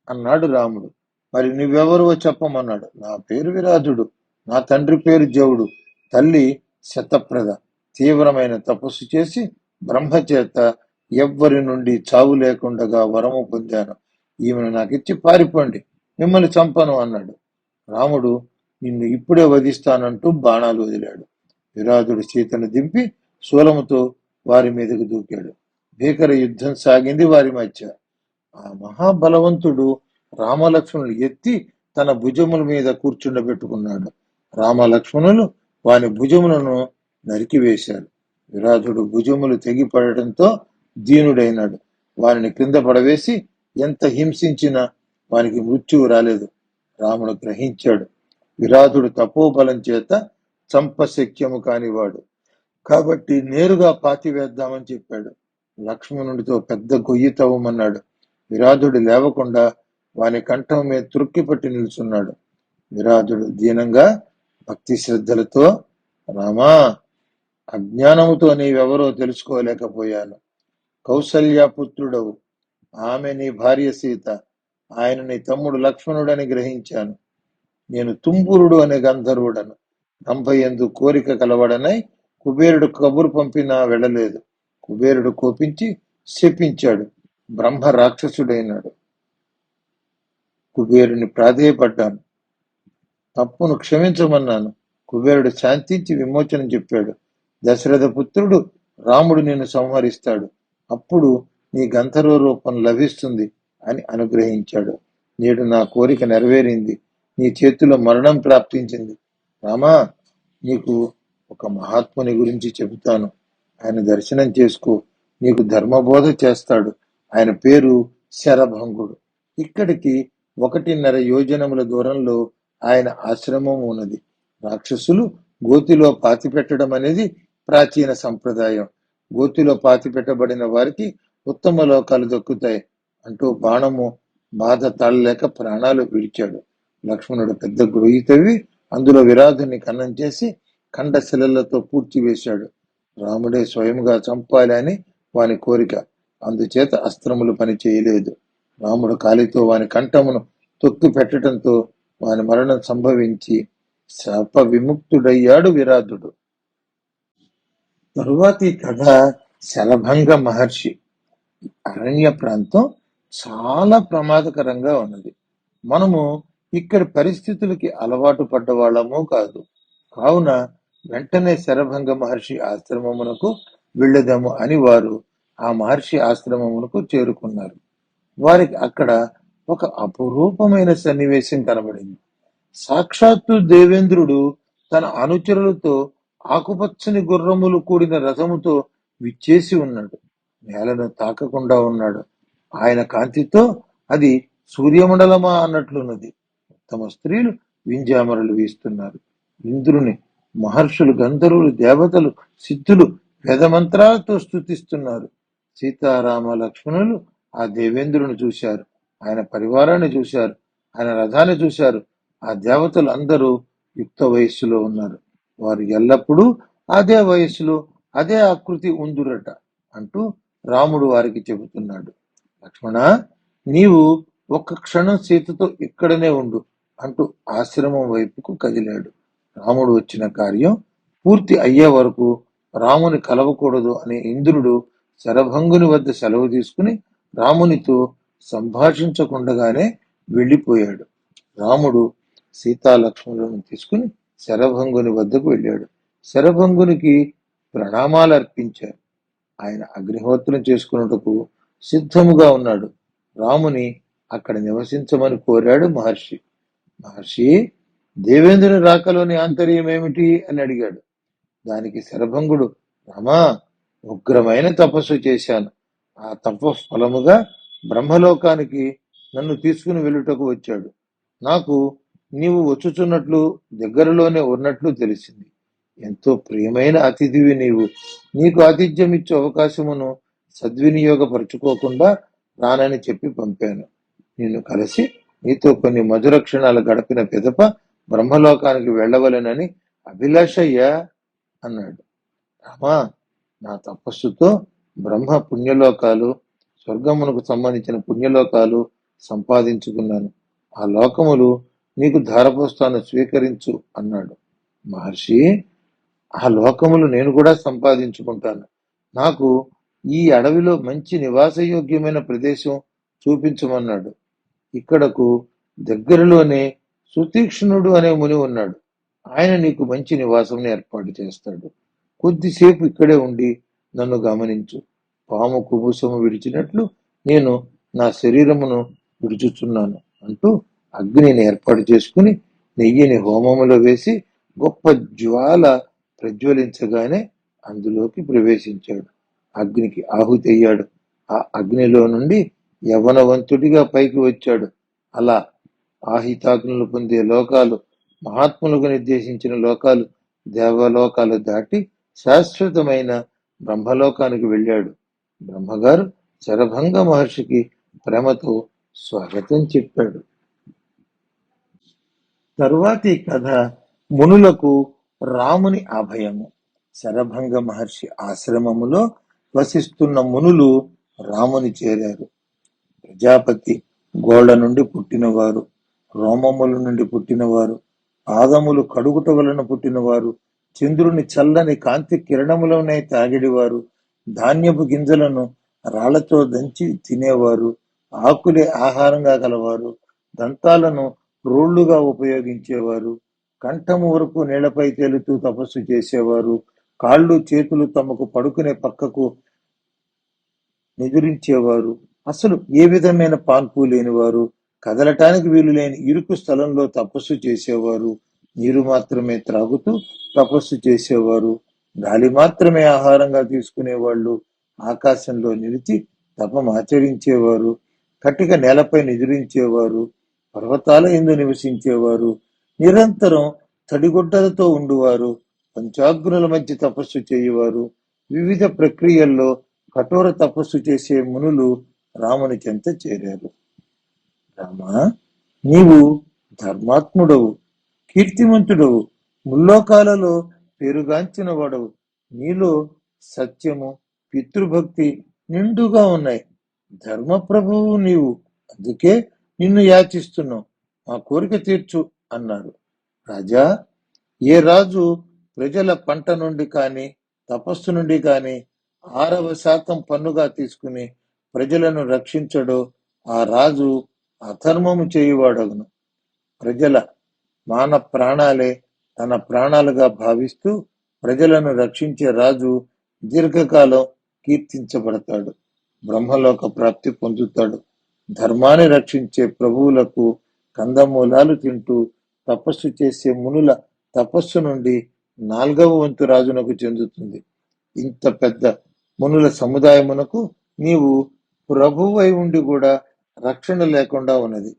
అన్నాడు రాముడు. మరి నువ్వెవరో చెప్పమన్నాడు. నా పేరు విరాధుడు, నా తండ్రి పేరు జవుడు, తల్లి శతప్రద. తీవ్రమైన తపస్సు చేసి బ్రహ్మచేత ఎవ్వరి నుండి చావు లేకుండా వరము పొందాను. ఈమెను నాకిచ్చి పారిపోండి, మిమ్మల్ని చంపను అన్నాడు. రాముడు నిన్ను ఇప్పుడే వధిస్తానంటూ బాణాలు వదిలాడు. విరాధుడు సీతను దింపి శూలముతో వారి మీదకు దూకాడు. భీకర యుద్ధం సాగింది వారి మధ్య. ఆ మహాబలవంతుడు రామలక్ష్మణులు ఎత్తి తన భుజముల మీద కూర్చుండబెట్టుకున్నాడు. రామలక్ష్మణులు వాని భుజములను నరికివేశారు. విరాధుడు భుజములు తెగిపడటంతో దీనుడైనాడు. వారిని క్రింద పడవేసి ఎంత హింసించినా వానికి మృత్యువు రాలేదు. రాముడు గ్రహించాడు, విరాధుడు తపోబలం చేత చంపశక్యము కానివాడు, కాబట్టి నేరుగా పాతివేద్దామని చెప్పాడు. లక్ష్మణుడితో పెద్ద గొయ్యి తవ్వమన్నాడు. విరాధుడు లేవకుండా వాని కంఠం మీద త్రుక్కిపట్టి నిల్చున్నాడు. విరాధుడు దీనంగా భక్తి శ్రద్ధలతో, రామా, అజ్ఞానముతో నీవెవరో తెలుసుకోలేకపోయాను. కౌసల్యపుత్రుడవు, ఆమె నీ భార్య సీత, ఆయన నీ తమ్ముడు లక్ష్మణుడని గ్రహించాను. నేను తుంబురుడు అనే గంధర్వుడను, రంభయందు కోరిక కలవడనై కుబేరుడు కబురు పంపినా వెళ్ళలేదు. కుబేరుడు కోపించి శపించాడు, బ్రహ్మ రాక్షసుడైనాడు. కుబేరుని ప్రాధేయపడ్డాను, తప్పును క్షమించమన్నాను. కుబేరుడు శాంతించి విమోచనం చెప్పాడు. దశరథ పుత్రుడు రాముడు నిన్ను సంహరిస్తాడు, అప్పుడు నీ గంధర్వ రూపం లభిస్తుంది అని అనుగ్రహించాడు. నేడు నా కోరిక నెరవేరింది, నీ చేతిలో మరణం ప్రాప్తించింది. రామా, నీకు ఒక మహాత్ముని గురించి చెబుతాను, ఆయన దర్శనం చేసుకో, నీకు ధర్మబోధ చేస్తాడు. ఆయన పేరు శరభంగుడు. ఇక్కడికి 1.5 యోజనముల దూరంలో ఆయన ఆశ్రమం ఉన్నది. రాక్షసులు గోతిలో పాతిపెట్టడం అనేది ప్రాచీన సంప్రదాయం. గోతిలో పాతిపెట్టబడిన వారికి ఉత్తమ లోకాలు దక్కుతాయి అంటూ బాణము బాధ తాళలేక ప్రాణాలు విడిచాడు. లక్ష్మణుడు పెద్ద గొయ్యి తవ్వి అందులో విరాధుని కన్నం చేసి ఖండశిలలతో పూడ్చివేశాడు. రాముడే స్వయంగా చంపాలి అని వాని కోరిక, అందుచేత అస్త్రములు పని చేయలేదు. రాముడు కాలితో వాని కంఠమును తొక్కి పెట్టడంతో వాని మరణం సంభవించి శాప విముక్తుడయ్యాడు విరాధుడు. తరువాతి కథ శలభంగ మహర్షి. అరణ్య ప్రాంతం చాలా ప్రమాదకరంగా ఉన్నది. మనము ఇక్కడి పరిస్థితులకి అలవాటు పడ్డవాళ్ళము కాదు. కావున వెంటనే శరభంగ మహర్షి ఆశ్రమమునకు వెళ్ళదాము అని వారు ఆ మహర్షి ఆశ్రమమునకు చేరుకున్నారు. వారికి అక్కడ ఒక అపురూపమైన సన్నివేశం కనబడింది. సాక్షాత్తు దేవేంద్రుడు తన అనుచరులతో ఆకుపచ్చని గుర్రములు కూడిన రథముతో విచ్చేసి ఉన్నాడు. నేలను తాకకుండా ఉన్నాడు. ఆయన కాంతితో అది సూర్యమండలమా అన్నట్లున్నది. తమ స్త్రీలు వింజామరలు వీస్తున్నారు. ఇంద్రుని మహర్షులు, గంధర్వులు, దేవతలు, సిద్ధులు వేదమంత్రాలతో స్తుతిస్తున్నారు. సీతారామ లక్ష్మణులు ఆ దేవేంద్రుని చూశారు, ఆయన పరివారాన్ని చూశారు, ఆయన రథాన్ని చూశారు. ఆ దేవతలు అందరూ యుక్త వయస్సులో ఉన్నారు. వారు ఎల్లప్పుడూ అదే వయస్సులో అదే ఆకృతి ఉందురట అంటూ రాముడు వారికి చెబుతున్నాడు. లక్ష్మణ, నీవు ఒక్క క్షణం సీతతో ఇక్కడనే ఉండు అంటూ ఆశ్రమం వైపుకు కదిలాడు. రాముడు వచ్చిన కార్యం పూర్తి అయ్యే వరకు రాముని కలవకూడదు అనే ఇంద్రుడు శరభంగుని వద్ద సెలవు తీసుకుని రామునితో సంభాషించకుండగానే వెళ్ళిపోయాడు. రాముడు సీతాలక్ష్మణులను తీసుకుని శరభంగుని వద్దకు వెళ్ళాడు. శరభంగునికి ప్రణామాలు అర్పించారు. ఆయన అగ్నిహోత్రం చేసుకున్నటకు సిద్ధముగా ఉన్నాడు. రాముని అక్కడ నివసించమని కోరాడు మహర్షి. మహర్షి, దేవేంద్రుని రాకలోని ఆంతర్యం ఏమిటి అని అడిగాడు. దానికి శరభంగుడు, రామా, ఉగ్రమైన తపస్సు చేశాను. ఆ తప ఫలముగా బ్రహ్మలోకానికి నన్ను తీసుకుని వెళ్ళుటకు వచ్చాడు. నాకు నీవు వచ్చుచున్నట్లు దగ్గరలోనే ఉన్నట్లు తెలిసింది. ఎంతో ప్రియమైన అతిథివి నీవు. నీకు ఆతిథ్యం ఇచ్చే అవకాశమును సద్వినియోగపరుచుకోకుండా రానని చెప్పి పంపాను. నిన్ను కలిసి నీతో కొన్ని మధుర క్షణాలు గడిపిన పిదప బ్రహ్మలోకానికి వెళ్ళవలెనని అభిలాషయ్యా అన్నాడు. రామా, నా తపస్సుతో బ్రహ్మ పుణ్యలోకాలు, స్వర్గమునకు సంబంధించిన పుణ్యలోకాలు సంపాదించుకున్నాను. ఆ లోకములు నీకు ధారపోస్తాను, స్వీకరించు అన్నాడు. మహర్షి, ఆ లోకములు నేను కూడా సంపాదించుకుంటాను. నాకు ఈ అడవిలో మంచి నివాసయోగ్యమైన ప్రదేశం చూపించమన్నాడు. ఇక్కడకు దగ్గరలోనే సుతీక్ష్ణుడు అనే ముని ఉన్నాడు. ఆయన నీకు మంచి నివాసం ఏర్పాటు చేస్తాడు. కొద్దిసేపు ఇక్కడే ఉండి నన్ను గమనించు. పాము కుబుసము విడిచినట్లు నేను నా శరీరమును విడుచుచున్నాను అంటూ అగ్నిని ఏర్పాటు చేసుకుని నెయ్యిని హోమములో వేసి గొప్ప జ్వాల ప్రజ్వలించగానే అందులోకి ప్రవేశించాడు. అగ్నికి ఆహుతి అయ్యాడు. ఆ అగ్నిలో నుండి యవ్వనవంతుడిగా పైకి వచ్చాడు. అలా ఆహితాగ్నులు పొందే లోకాలు, మహాత్ములకు నిర్దేశించిన లోకాలు, దేవలోకాలు దాటి శాశ్వతమైన బ్రహ్మలోకానికి వెళ్ళాడు. బ్రహ్మగారు శరభంగ మహర్షికి ప్రేమతో స్వాగతం చెప్పాడు. తరువాతి కథ మునులకు రాముని అభయము. శరభంగ మహర్షి ఆశ్రమములో వసిస్తున్న మునులు రాముని చేరారు. ప్రజాపతి గోళ్ల నుండి పుట్టినవారు, రోమముల నుండి పుట్టినవారు, పాదములు కడుగుట వలన పుట్టినవారు, చంద్రుని చల్లని కాంతి కిరణములోనే తాగిడివారు, ధాన్యపు గింజలను రాళ్లతో దంచి తినేవారు, ఆకులే ఆహారంగా గలవారు, దంతాలను రోళ్లుగా ఉపయోగించేవారు, కంఠము వరకు నీళ్లపై తేలుతూ తపస్సు చేసేవారు, కాళ్ళు చేతులు తమకు పడుకునే పక్కకు నిదురించేవారు, అసలు ఏ విధమైన పాన్పు లేనివారు, కదలటానికి వీలు లేని ఇరుకు స్థలంలో తపస్సు చేసేవారు, నీరు మాత్రమే త్రాగుతూ తపస్సు చేసేవారు, గాలి మాత్రమే ఆహారంగా తీసుకునేవాళ్ళు, ఆకాశంలో నిలిచి తపమాచరించేవారు, కటిక నేలపై నిద్రించేవారు, పర్వతాల యందు నివసించేవారు, నిరంతరం తడిగుడ్డలతో ఉండువారు, పంచాగ్నుల మధ్య తపస్సు చేయువారు, వివిధ ప్రక్రియల్లో కఠోర తపస్సు చేసే మునులు రాముని చెంత చేరారు. రామా, నీవు ధర్మాత్ముడవు, కీర్తిమంతుడవు, ముల్లోకాలలో పేరుగాంచిన వాడవు. నీలో సత్యము, పితృభక్తి నిండుగా ఉన్నాయి. ధర్మప్రభువు నీవు, అందుకే నిన్ను యాచిస్తున్నావు. మా కోరిక తీర్చు అన్నారు. రాజా, ఏ రాజు ప్రజల పంట నుండి కాని తపస్సు నుండి కాని 6% పన్నుగా తీసుకుని ప్రజలను రక్షించడో ఆ రాజు అధర్మము చేయువాడగును. ప్రజల మాన ప్రాణాలే తన ప్రాణాలుగా భావిస్తూ ప్రజలను రక్షించే రాజు దీర్ఘకాలం కీర్తించబడతాడు, బ్రహ్మలోక ప్రాప్తి పొందుతాడు. ధర్మాన్ని రక్షించే ప్రభువులకు కందమూలాలు తింటూ తపస్సు చేసే మునుల తపస్సు నుండి 4వ వంతు రాజునకు చెందుతుంది. ఇంత పెద్ద మునుల సముదాయమునకు నీవు ప్రభువై ఉండి కూడా రక్షణ లేకుండా ఉన్నది.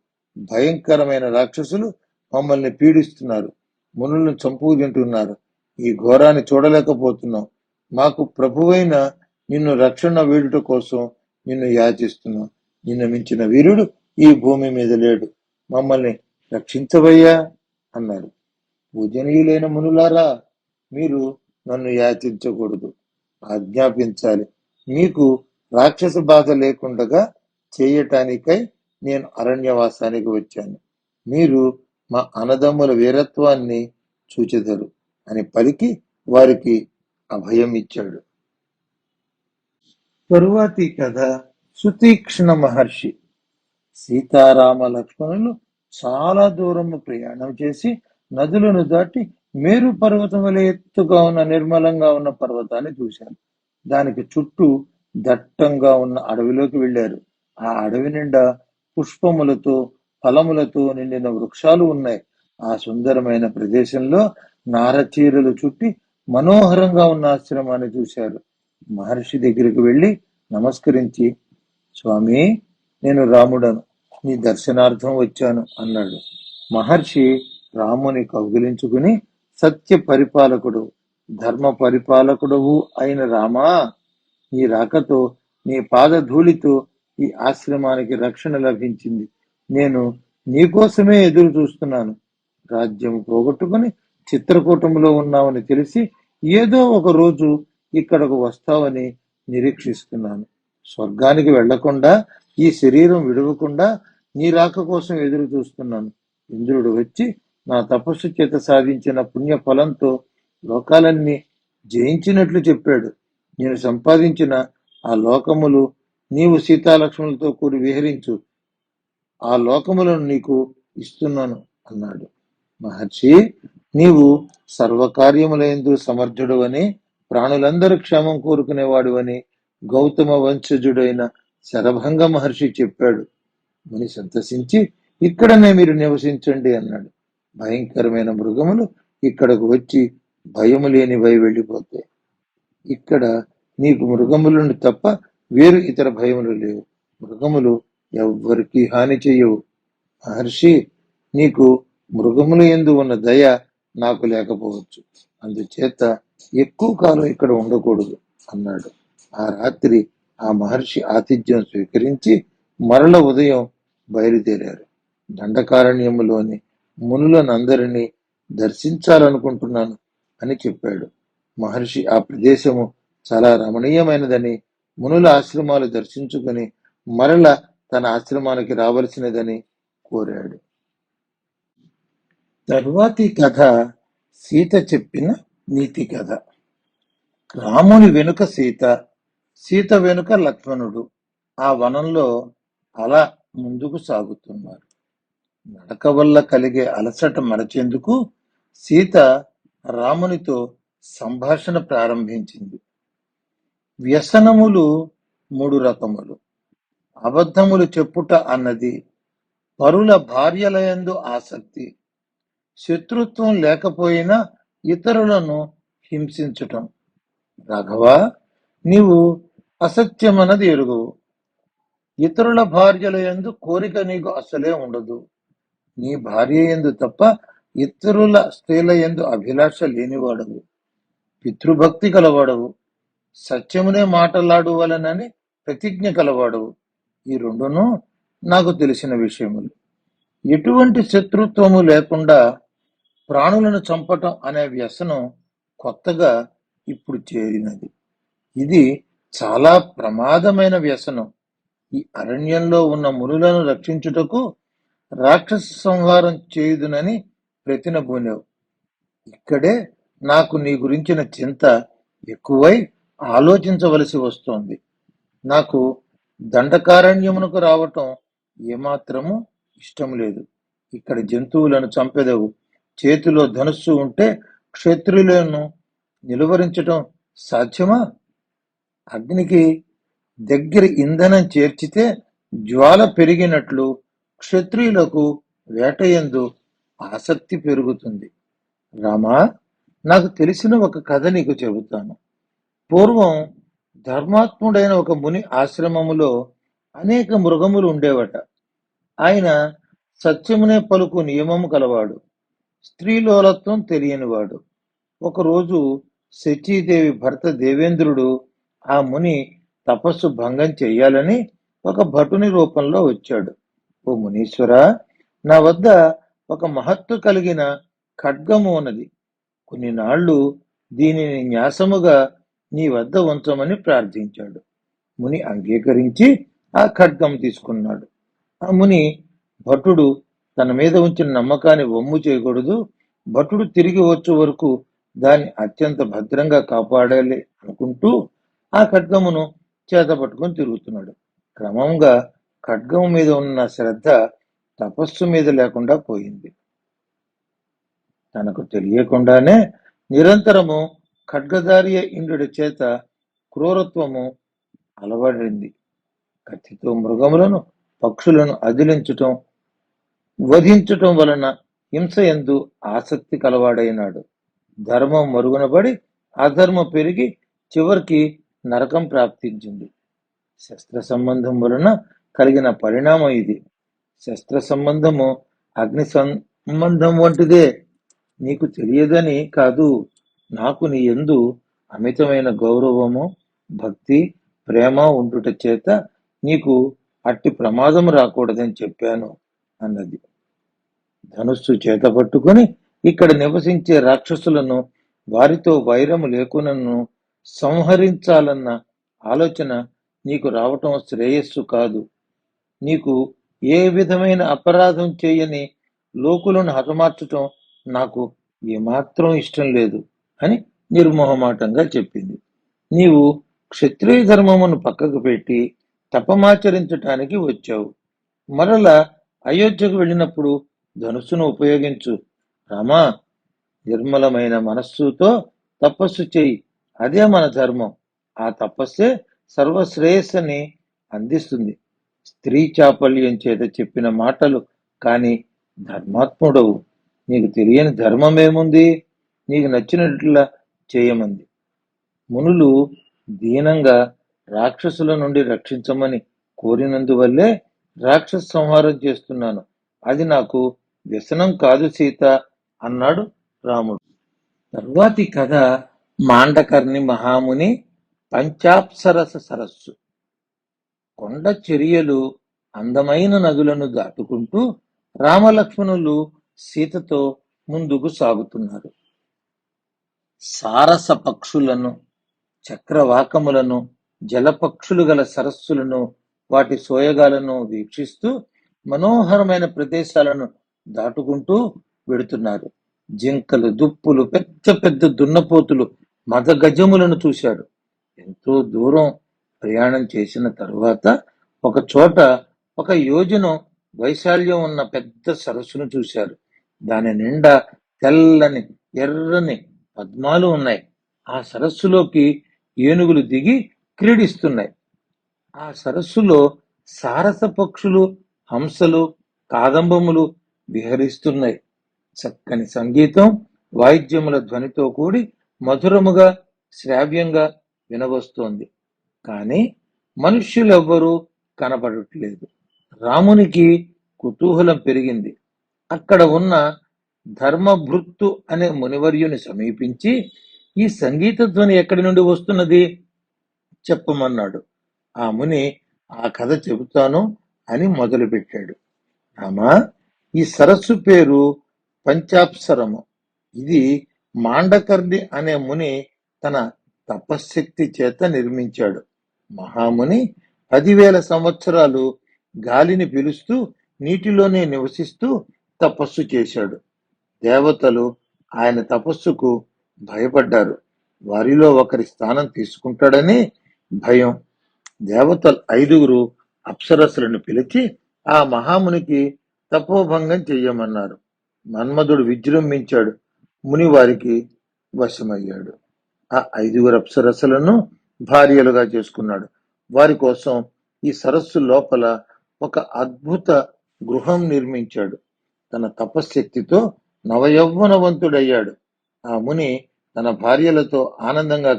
భయంకరమైన రాక్షసులు మమ్మల్ని పీడిస్తున్నారు, మునులను చంపుకు తింటున్నారు. ఈ ఘోరాన్ని చూడలేకపోతున్నాం. మాకు ప్రభువైన నిన్ను రక్షణ వీడుట కోసం నిన్ను యాచిస్తున్నాం. నిన్ను మించిన వీరుడు ఈ భూమి మీద లేడు. మమ్మల్ని రక్షించవయ్యా అన్నారు. పూజనీయులైన మునులారా, మీరు నన్ను యాచించకూడదు, ఆజ్ఞాపించాలి. మీకు రాక్షస బాధ లేకుండగా చేయటానికై నేను అరణ్యవాసానికి వచ్చాను. మీరు మా అన్నదమ్ముల వీరత్వాన్ని చూచెదరు అని పలికి వారికి అభయం ఇచ్చాడు. తరువాతి కథ సుతీక్ష్ణ మహర్షి. సీతారామ లక్ష్మణులు చాలా దూరము ప్రయాణం చేసి నదులను దాటి మేరు పర్వతం వలె ఎత్తుగా ఉన్న నిర్మలంగా ఉన్న పర్వతాన్ని చూశారు. దానికి చుట్టూ దట్టంగా ఉన్న అడవిలోకి వెళ్లారు. ఆ అడవి నిండా పుష్పములతో ఫలములతో నిండిన వృక్షాలు ఉన్నాయి. ఆ సుందరమైన ప్రదేశంలో నారచీరలు చుట్టి మనోహరంగా ఉన్న ఆశ్రమాన్ని చూశారు. మహర్షి దగ్గరికి వెళ్లి నమస్కరించి, స్వామి, నేను రాముడను, నీ దర్శనార్థం వచ్చాను అన్నాడు. మహర్షి రాముని కౌగిలించుకుని, సత్య పరిపాలకుడు, ధర్మ పరిపాలకుడవు అయిన రామా, నీ రాకతో, నీ పాదధూళితో ఈ ఆశ్రమానికి రక్షణ లభించింది. నేను నీకోసమే ఎదురు చూస్తున్నాను. రాజ్యం పోగొట్టుకుని చిత్రకూటంలో ఉన్నావని తెలిసి ఏదో ఒక రోజు ఇక్కడకు వస్తావని నిరీక్షిస్తున్నాను. స్వర్గానికి వెళ్లకుండా, ఈ శరీరం విడవకుండా నీ రాక కోసం ఎదురు చూస్తున్నాను. ఇంద్రుడు వచ్చి నా తపస్సు చేత సాధించిన పుణ్య ఫలంతో లోకాలన్నీ జయించినట్లు చెప్పాడు. నేను సంపాదించిన ఆ లోకములు నీవు సీతాలక్ష్మణులతో కూడి విహరించు, ఆ లోకములను నీకు ఇస్తున్నాను అన్నాడు. మహర్షి, నీవు సర్వకార్యములందు సమర్థుడు అని, ప్రాణులందరూ క్షేమం కోరుకునేవాడు అని గౌతమ వంశజుడైన శరభంగ మహర్షి చెప్పాడు. ముని సంతసించి, ఇక్కడనే మీరు నివసించండి అన్నాడు. భయంకరమైన మృగములు ఇక్కడకు వచ్చి భయము లేనివై వెళ్ళిపోతాయి. ఇక్కడ నీకు మృగములను తప్ప వేరు ఇతర భయములు లేవు. మృగములు ఎవ్వరికి హాని చెయ్యవు. మహర్షి, నీకు మృగముల యందు ఉన్న దయ నాకు లేకపోవచ్చు. అందుచేత ఎక్కువ కాలం ఇక్కడ ఉండకూడదు అన్నాడు. ఆ రాత్రి ఆ మహర్షి ఆతిథ్యం స్వీకరించి మరల ఉదయం బయలుదేరారు. దండకారణ్యములోని మునులనందరినీ దర్శించాలనుకుంటున్నాను అని చెప్పాడు. మహర్షి ఆ ప్రదేశము చాలా రమణీయమైనదని, మునుల ఆశ్రమాలు దర్శించుకుని మరల తన ఆశ్రమానికి రావలసినదని కోరాడు. తరువాతి కథ సీత చెప్పిన నీతి కథ. రాముని వెనుక సీత, సీత వెనుక లక్ష్మణుడు ఆ వనంలో అలా ముందుకు సాగుతున్నారు. నడక వల్ల కలిగే అలసట మరచేందుకు సీత రామునితో సంభాషణ ప్రారంభించింది. వ్యసనములు 3 రకములు. అబద్ధములు చెప్పుట అన్నది, పరుల భార్యలయందు ఆసక్తి, శత్రుత్వం లేకపోయినా ఇతరులను హింసించటం. రాఘవ, నీవు అసత్యమన్నది ఎరుగవు. ఇతరుల భార్యల యందు కోరిక నీకు అసలే ఉండదు. నీ భార్య యందు తప్ప ఇతరుల స్త్రీల యందు అభిలాష లేనివాడవు. పితృభక్తి కలవాడవు. సత్యమునే మాటలాడువలనని ప్రతిజ్ఞ కలవాడవు. ఈ రెండును నాకు తెలిసిన విషయములు. ఎటువంటి శత్రుత్వము లేకుండా ప్రాణులను చంపటం అనే వ్యసనం కొత్తగా ఇప్పుడు చేరినది. ఇది చాలా ప్రమాదమైన వ్యసనం. ఈ అరణ్యంలో ఉన్న మునులను రక్షించుటకు రాక్షస సంహారం చేయుదునని ప్రతినబూనావు. ఇక్కడే నాకు నీ గురించిన చింత ఎక్కువై ఆలోచించవలసి వస్తోంది. నాకు దండకారణ్యమునకు రావటం ఏమాత్రము ఇష్టం లేదు. ఇక్కడ జంతువులను చంపెదవు. చేతిలో ధనుస్సు ఉంటే క్షత్రియులను నిలువరించటం సాధ్యమా? అగ్నికి దగ్గర ఇంధనం చేర్చితే జ్వాల పెరిగినట్లు క్షత్రియులకు వేటయందు ఆసక్తి పెరుగుతుంది. రామా, నాకు తెలిసిన ఒక కథ నీకు చెబుతాను. పూర్వం ధర్మాత్ముడైన ఒక ముని ఆశ్రమములో అనేక మృగములు ఉండేవట. ఆయన సత్యమునే పలుకు నియమము కలవాడు. స్త్రీలోలత్వం తెలియనివాడు. ఒకరోజు శచీదేవి భర్త దేవేంద్రుడు ఆ ముని తపస్సు భంగం చెయ్యాలని ఒక భటుని రూపంలో వచ్చాడు. ఓ మునీశ్వర, నా వద్ద ఒక మహత్తు కలిగిన ఖడ్గము ఉన్నది. కొన్ని నాళ్ళు దీనిని న్యాసముగా నీ వద్ద ఉంచమని ప్రార్థించాడు. ముని అంగీకరించి ఆ ఖడ్గం తీసుకున్నాడు. ఆ ముని భటుడు తన మీద ఉంచిన నమ్మకాన్ని వమ్ము చేయకూడదు, భటుడు తిరిగి వచ్చే వరకు దాన్ని అత్యంత భద్రంగా కాపాడాలి అనుకుంటూ ఆ ఖడ్గమును చేతపట్టుకొని తిరుగుతున్నాడు. క్రమంగా ఖడ్గం మీద ఉన్న శ్రద్ధ తపస్సు మీద లేకుండా పోయింది. తనకు తెలియకుండానే నిరంతరము ఖడ్గధారి ఇంద్రుడి చేత క్రూరత్వము అలవడింది. కత్తితో మృగములను పక్షులను అదిలించటం వధించటం వలన హింస యందు ఆసక్తి కలవాడైనాడు. ధర్మం మరుగునబడి అధర్మం పెరిగి చివరికి నరకం ప్రాప్తించింది. శస్త్ర సంబంధం వలన కలిగిన పరిణామం ఇది. శస్త్ర సంబంధము అగ్ని సంబంధం వంటిదే. నీకు తెలియదని కాదు, నాకు నీ యందు అమితమైన గౌరవము, భక్తి, ప్రేమ ఉండుట చేత నీకు అట్టి ప్రమాదం రాకూడదని చెప్పాను అన్నది. ధనుస్సు చేత పట్టుకుని ఇక్కడ నివసించే రాక్షసులను, వారితో వైరము లేకునను సంహరించాలన్న ఆలోచన నీకు రావటం శ్రేయస్సు కాదు. నీకు ఏ విధమైన అపరాధం చేయని లోకులను హతమార్చటం నాకు ఏమాత్రం ఇష్టం లేదు అని నిర్మోహమాటంగా చెప్పింది. నీవు క్షత్రియ ధర్మమును పక్కకు పెట్టి తపమాచరించటానికి వచ్చావు. మరలా అయోధ్యకు వెళ్ళినప్పుడు ధనుస్సును ఉపయోగించు. రామా, నిర్మలమైన మనస్సుతో తపస్సు చేయి. అదే మన ధర్మం. ఆ తపస్సే సర్వశ్రేయస్సుని అందిస్తుంది. స్త్రీ చాపల్యం చేత చెప్పిన మాటలు కాని ధర్మాత్ముడవు. నీకు తెలియని ధర్మమేముంది? నీకు నచ్చినట్లా చేయమంది. మునులు దీనంగా రాక్షసుల నుండి రక్షించమని కోరినందువల్లే రాక్షస సంహారం చేస్తున్నాను. అది నాకు వ్యసనం కాదు సీత అన్నాడు రాముడు. తరువాతి కథ మాండకర్ణి మహాముని పంచాప్సరస సరస్సు. కొండ చర్యలు అందమైన నదులను దాటుకుంటూ రామలక్ష్మణులు సీతతో ముందుకు సాగుతున్నారు. సారస పక్షులను, చక్రవాకములను, జలపక్షులు గల సరస్సులను, వాటి సోయగాలను వీక్షిస్తూ మనోహరమైన ప్రదేశాలను దాటుకుంటూ వెడుతున్నారు. జింకలు, దుప్పులు, పెద్ద పెద్ద దున్నపోతులు, మదగజములను చూశాడు. ఎంతో దూరం ప్రయాణం చేసిన తరువాత ఒక చోట ఒక యోజనం వైశాల్యం ఉన్న పెద్ద సరస్సును చూశారు. దాని నిండా తెల్లని ఎర్రని పద్మాలు ఉన్నాయి. ఆ సరస్సులోకి ఏనుగులు దిగి క్రీడిస్తున్నాయి. ఆ సరస్సులో సారస పక్షులు, హంసలు, కాదంబములు విహరిస్తున్నాయి. చక్కని సంగీతం వాయిద్యముల ధ్వనితో కూడి మధురముగా శ్రావ్యంగా వినవస్తోంది. కాని మనుష్యులెవ్వరూ కనపడట్లేదు. రామునికి కుతూహలం పెరిగింది. అక్కడ ఉన్న ధర్మభృత్తు అనే మునివర్యుని సమీపించి, ఈ సంగీత ధ్వని ఎక్కడి నుండి వస్తున్నది చెప్పమన్నాడు. ఆ ముని ఆ కథ చెబుతాను అని మొదలుపెట్టాడు. రామా, ఈ సరస్సు పేరు పంచాప్సరము. ఇది మాండకర్ణి అనే ముని తన తపశ్శక్తి చేత నిర్మించాడు. మహాముని 10,000 సంవత్సరాలు గాలిని పిలుస్తూ నీటిలోనే నివసిస్తూ తపస్సు చేశాడు. దేవతలు ఆయన తపస్సుకు భయపడ్డారు. వారిలో ఒకరి స్థానం తీసుకుంటాడని భయం. దేవతలు 5 అప్సరస్సులను పిలిచి ఆ మహామునికి తపోభంగం చెయ్యమన్నారు. మన్మధుడు విజృంభించాడు. ముని వారికి వశమయ్యాడు. ఆ 5 అప్సరస్సులను భార్యలుగా చేసుకున్నాడు. వారి కోసం ఈ సరస్సు లోపల ఒక అద్భుత గృహం నిర్మించాడు. తన తపశ్శక్తితో నవయౌవనవంతుడయ్యాడు. ఆ ముని తన భార్యలతో ఆనందంగా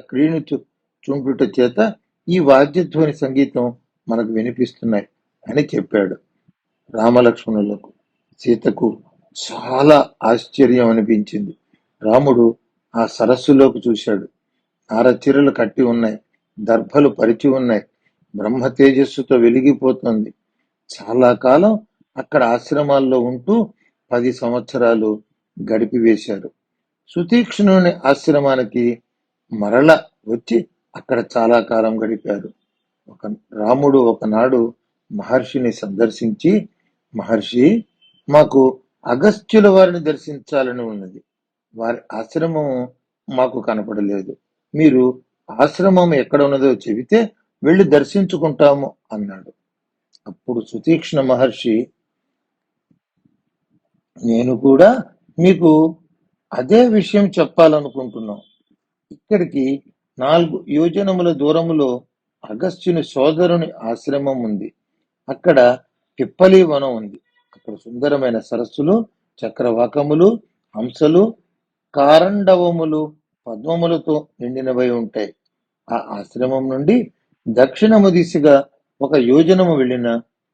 చుండుట చేత ఈ వాద్యధ్వని సంగీతం మనకు వినిపిస్తున్నాయి అని చెప్పాడు. రామలక్ష్మణులకు, సీతకు చాలా ఆశ్చర్యం అనిపించింది. రాముడు ఆ సరస్సులోకి చూశాడు. నారచీరలు కట్టి ఉన్నాయి, దర్భలు పరిచి ఉన్నాయి, బ్రహ్మ తేజస్సుతో వెలిగిపోతుంది. చాలా కాలం అక్కడ ఆశ్రమాల్లో ఉంటూ 10 సంవత్సరాలు గడిపివేశారు. సుతీక్ష్ణుని ఆశ్రమానికి మరల వచ్చి అక్కడ చాలా కాలం గడిపారు. రాముడు ఒకనాడు మహర్షిని సందర్శించి, మహర్షి, మాకు అగస్త్యుల వారిని దర్శించాలని ఉన్నది. వారి ఆశ్రమం మాకు కనపడలేదు. మీరు ఆశ్రమం ఎక్కడ ఉన్నదో చెబితే వెళ్ళి దర్శించుకుంటాము అన్నాడు. అప్పుడు సుతీక్ష్ణ మహర్షి, నేను కూడా మీకు అదే విషయం చెప్పాలనుకుంటున్నాం. ఇక్కడికి 4 యోజనముల దూరములో అగస్త్యుని సోదరుని ఆశ్రమం ఉంది. అక్కడ పిప్పలి వనం ఉంది. అక్కడ సుందరమైన సరస్సులు, చక్రవాకములు, హంసలు, కారండవములు, పద్మములతో నిండినవై ఉంటాయి. ఆ ఆశ్రమం నుండి దక్షిణము దిశగా 1 యోజనము వెళ్ళిన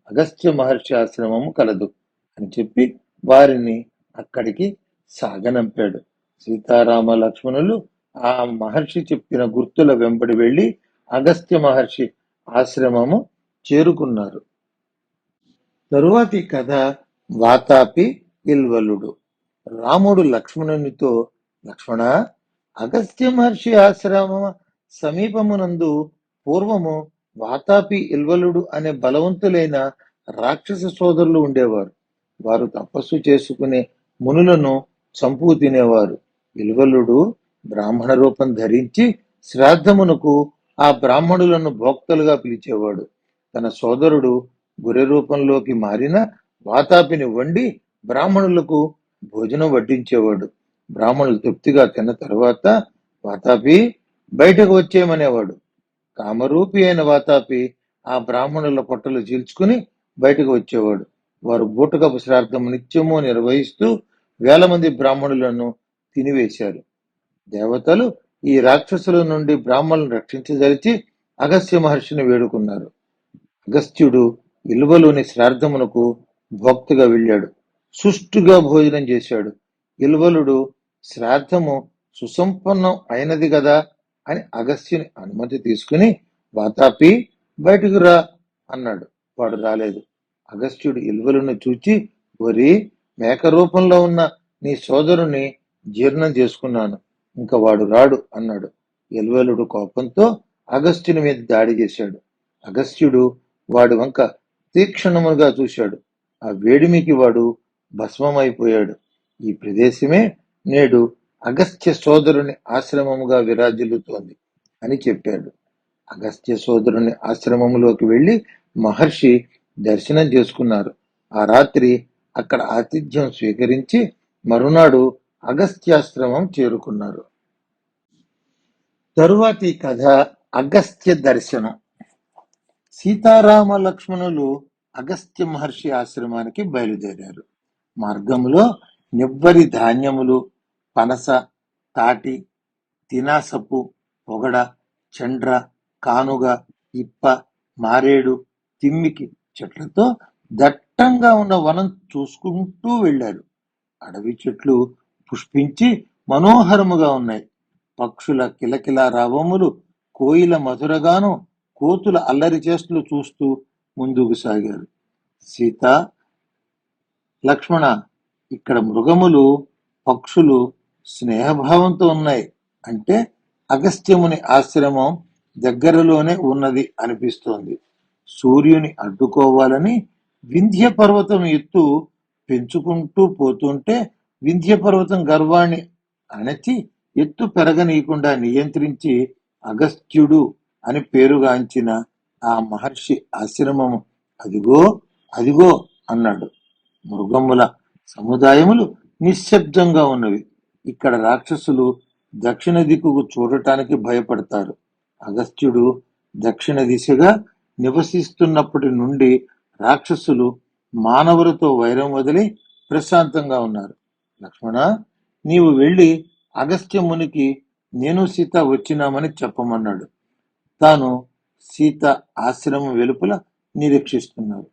అగస్త్య మహర్షి ఆశ్రమము కలదు అని చెప్పి వారిని అక్కడికి సాగనంపాడు. సీతారామ లక్ష్మణులు ఆ మహర్షి చెప్పిన గుర్తుల వెంబడి వెళ్లి అగస్త్య మహర్షి ఆశ్రమము చేరుకున్నారు. తరువాతి కథ వాతాపి ఇల్వలుడు. రాముడు లక్ష్మణునితో, లక్ష్మణ, అగస్త్య మహర్షి ఆశ్రమ సమీపమునందు పూర్వము వాతాపి ఇల్వలుడు అనే బలవంతులైన రాక్షస సోదరులు ఉండేవారు. వారు తపస్సు చేసుకునే మునులను చంపు తినేవారు. ఇల్వలుడు బ్రాహ్మణ రూపం ధరించి శ్రాద్ధమునకు ఆ బ్రాహ్మణులను భోక్తలుగా పిలిచేవాడు. తన సోదరుడు గొర్రె రూపంలోకి మారిన వాతాపిని వండి బ్రాహ్మణులకు భోజనం వడ్డించేవాడు. బ్రాహ్మణులు తృప్తిగా తిన్న తరువాత వాతాపి బయటకు వచ్చేయమనేవాడు. కామరూపి అయిన వాతాపి ఆ బ్రాహ్మణుల పొట్టలు చీల్చుకుని బయటకు వచ్చేవాడు. వారు బూటకపు శ్రాద్ధం నిత్యము నిర్వహిస్తూ 1000 మంది బ్రాహ్మణులను తినివేశారు. దేవతలు ఈ రాక్షసుల నుండి బ్రాహ్మణులను రక్షించదలిచి అగస్త్య మహర్షిని వేడుకున్నారు. అగస్త్యుడు ఇల్వలుని శ్రాద్ధమునకు భోక్తగా వెళ్ళాడు. సుష్టుగా భోజనం చేశాడు. ఇల్వలుడు శ్రాద్ధము సుసంపన్నం అయినది కదా అని అగస్త్యుని అనుమతి తీసుకుని, వాతాపి బయటకు రా అన్నాడు. వాడు రాలేదు. అగస్త్యుడు ఇల్వలుని చూచి, ఒరి, మేక రూపంలో ఉన్న నీ సోదరుని జీర్ణం చేసుకున్నాను, ఇంకా వాడు రాడు అన్నాడు. ఇల్వలుడు కోపంతో అగస్త్యుని మీద దాడి చేశాడు. అగస్త్యుడు వాడి వంక తీక్షణముగా చూశాడు. ఆ వేడిమికి వాడు భస్మమైపోయాడు. ఈ ప్రదేశమే నేడు అగస్త్య సోదరుని ఆశ్రమముగా విరాజిల్లుతోంది అని చెప్పాడు. అగస్త్య సోదరుని ఆశ్రమములోకి వెళ్లి మహర్షి దర్శనం చేసుకున్నారు. ఆ రాత్రి అక్కడ ఆతిథ్యం స్వీకరించి మరునాడు అగస్త్యాశ్రమం చేరుకున్నారు. తరువాతి కథ అగస్త్య దర్శనం. సీతారామ లక్ష్మణులు అగస్త్య మహర్షి ఆశ్రమానికి బయలుదేరారు. మార్గంలో నివ్వరి ధాన్యములు, పనస, తాటి, తినాసపు, పొగడ, చండ్ర, కానుగ, ఇప్ప, మారేడు, తిమ్మికి చెట్లతో దట్టంగా ఉన్న వనం చూసుకుంటూ వెళ్లారు. అడవి చెట్లు పుష్పించి మనోహరముగా ఉన్నాయి. పక్షుల కిలకిల రావములు, కోయిల మధురగాను, కోతుల అల్లరి చేష్టలు చూస్తూ ముందుకు సాగారు. సీత, లక్ష్మణ, ఇక్కడ మృగములు, పక్షులు స్నేహభావంతో ఉన్నాయి అంటే అగస్త్యముని ఆశ్రమం దగ్గరలోనే ఉన్నది అనిపిస్తోంది. సూర్యుని అడ్డుకోవాలని వింధ్య పర్వతం ఎత్తు పెంచుకుంటూ పోతుంటే వింధ్య పర్వతం గర్వాన్ని అణచి ఎత్తు పెరగనీయకుండా నియంత్రించి అగస్త్యుడు అని పేరుగాంచిన ఆ మహర్షి ఆశ్రమము అదిగో అదిగో అన్నాడు. మృగముల సముదాయములు నిశ్శబ్దంగా ఉన్నవి. ఇక్కడ రాక్షసులు దక్షిణ దిక్కుకు చూడటానికి భయపడతారు. అగస్త్యుడు దక్షిణ దిశగా నివసిస్తున్నప్పటి నుండి రాక్షసులు మానవులతో వైరం వదిలి ప్రశాంతంగా ఉన్నారు. లక్ష్మణ, నీవు వెళ్ళి అగస్త్య మునికి నేను సీత వచ్చినామని చెప్పమన్నాడు. తాను సీత ఆశ్రమం వెలుపల నిరీక్షిస్తున్నారు.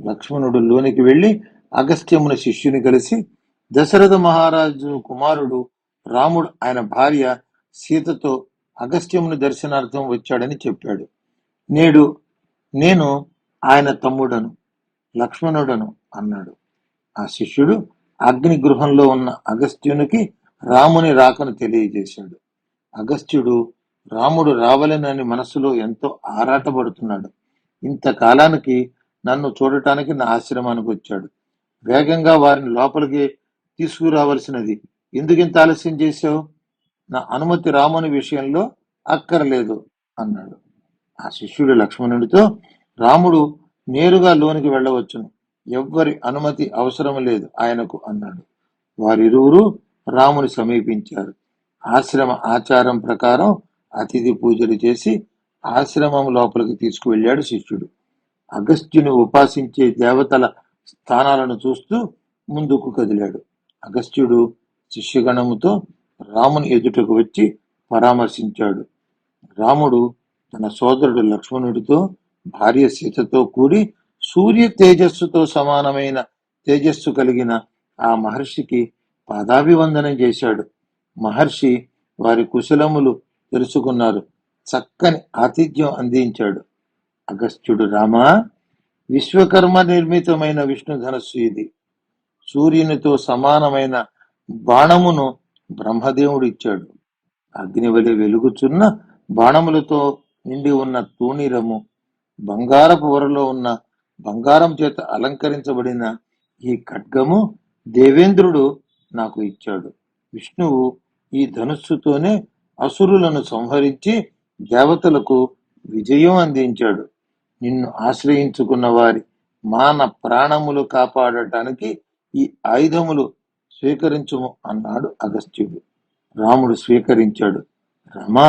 లక్ష్మణుడు లోనికి వెళ్లి అగస్త్యముని శిష్యుని కలిసి, దశరథ మహారాజు కుమారుడు రాముడు ఆయన భార్య సీతతో అగస్త్యముని దర్శనార్థం వచ్చాడని చెప్పాడు. నేడు నేను ఆయన తమ్ముడను, లక్ష్మణుడను అన్నాడు. ఆ శిష్యుడు అగ్ని గృహంలో ఉన్న అగస్త్యునికి రాముని రాకను తెలియజేశాడు. అగస్త్యుడు రాముడు రావాలనని మనసులో ఎంతో ఆరాటపడుతున్నాడు. ఇంతకాలానికి నన్ను చూడటానికి నా ఆశ్రమానికి వచ్చాడు. వేగంగా వారిని లోపలికి తీసుకురావలసినది. ఎందుకింత ఆలస్యం చేశావు? నా అనుమతి రాముని విషయంలో అక్కర్లేదు అన్నాడు. ఆ శిష్యుడు లక్ష్మణుడితో, రాముడు నేరుగా లోనికి వెళ్ళవచ్చును, ఎవ్వరి అనుమతి అవసరం లేదు ఆయనకు అన్నాడు. వారిరువురు రాముని సమీపించారు. ఆశ్రమ ఆచారం ప్రకారం అతిథి పూజలు చేసి ఆశ్రమం లోపలికి తీసుకువెళ్ళాడు శిష్యుడు. అగస్త్యుని ఉపాసించే దేవతల స్థానాలను చూస్తూ ముందుకు కదిలాడు. అగస్త్యుడు శిష్యగణముతో రాముని ఎదుటకు వచ్చి పరామర్శించాడు. రాముడు తన సోదరుడు లక్ష్మణుడితో, భార్య సీతతో కూడి సూర్య తేజస్సుతో సమానమైన తేజస్సు కలిగిన ఆ మహర్షికి పాదాభివందనం చేశాడు. మహర్షి వారి కుశలములు తెలుసుకున్నారు. చక్కని ఆతిథ్యం అందించాడు. అగస్త్యుడు, రామా, విశ్వకర్మ నిర్మితమైన విష్ణు ధనస్సు ఇది. సూర్యునితో సమానమైన బాణమును బ్రహ్మదేవుడు ఇచ్చాడు. అగ్నివలి వెలుగుచున్న బాణములతో నిండి ఉన్న తూణీరము, బంగారపు వరలో ఉన్న బంగారం చేత అలంకరించబడిన ఈ ఖడ్గము దేవేంద్రుడు నాకు ఇచ్చాడు. విష్ణువు ఈ ధనుస్సుతోనే అసురులను సంహరించి దేవతలకు విజయం అందించాడు. నిన్ను ఆశ్రయించుకున్న వారి మాన ప్రాణములు కాపాడటానికి ఈ ఆయుధములు స్వీకరించుము అన్నాడు అగస్త్యుడు. రాముడు స్వీకరించాడు. రమా,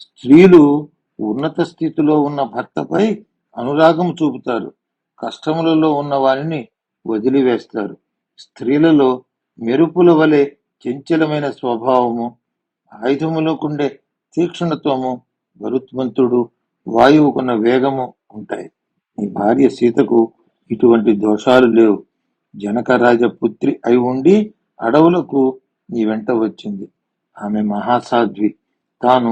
స్త్రీలు ఉన్నత స్థితిలో ఉన్న భర్తపై అనురాగం చూపుతారు. కష్టములలో ఉన్న వారిని వదిలివేస్తారు. స్త్రీలలో మెరుపుల వలె చంచలమైన స్వభావము, ఆయుధములకుండే తీక్షణత్వము, గరుత్మంతుడు వాయువుకున్న వేగము ఉంటాయి. నీ భార్య సీతకు ఇటువంటి దోషాలు లేవు. జనకరాజ పుత్రి అయి ఉండి అడవులకు నీ వెంట వచ్చింది. ఆమె మహాసాధ్వి. తాను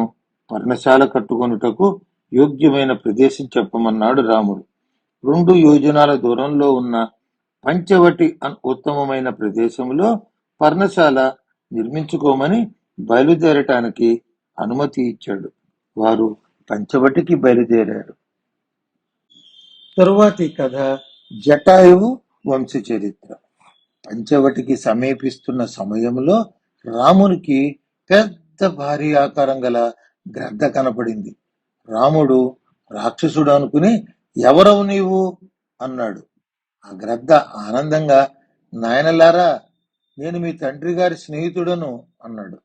పర్ణశాల కట్టుకొనుటకు యోగ్యమైన ప్రదేశం చెప్పమన్నాడు రాముడు. 2 యోజనాల దూరంలో ఉన్న పంచవటి ఉత్తమమైన ప్రదేశంలో పర్ణశాల నిర్మించుకోమని బయలుదేరటానికి అనుమతి ఇచ్చాడు. వారు పంచవటికి బయలుదేరారు. తరువాతి కథ జటాయువు వంశ చరిత్ర. పంచవటికి సమీపిస్తున్న సమయంలో రామునికి పెద్ద భారీ ఆకారం గల గ్రద్ద కనపడింది. రాముడు రాక్షసుడు అనుకుని, ఎవరవు నీవు అన్నాడు. ఆ గ్రద్ద ఆనందంగా, నాయనలారా, నేను మీ తండ్రి గారి స్నేహితుడను అన్నాడు.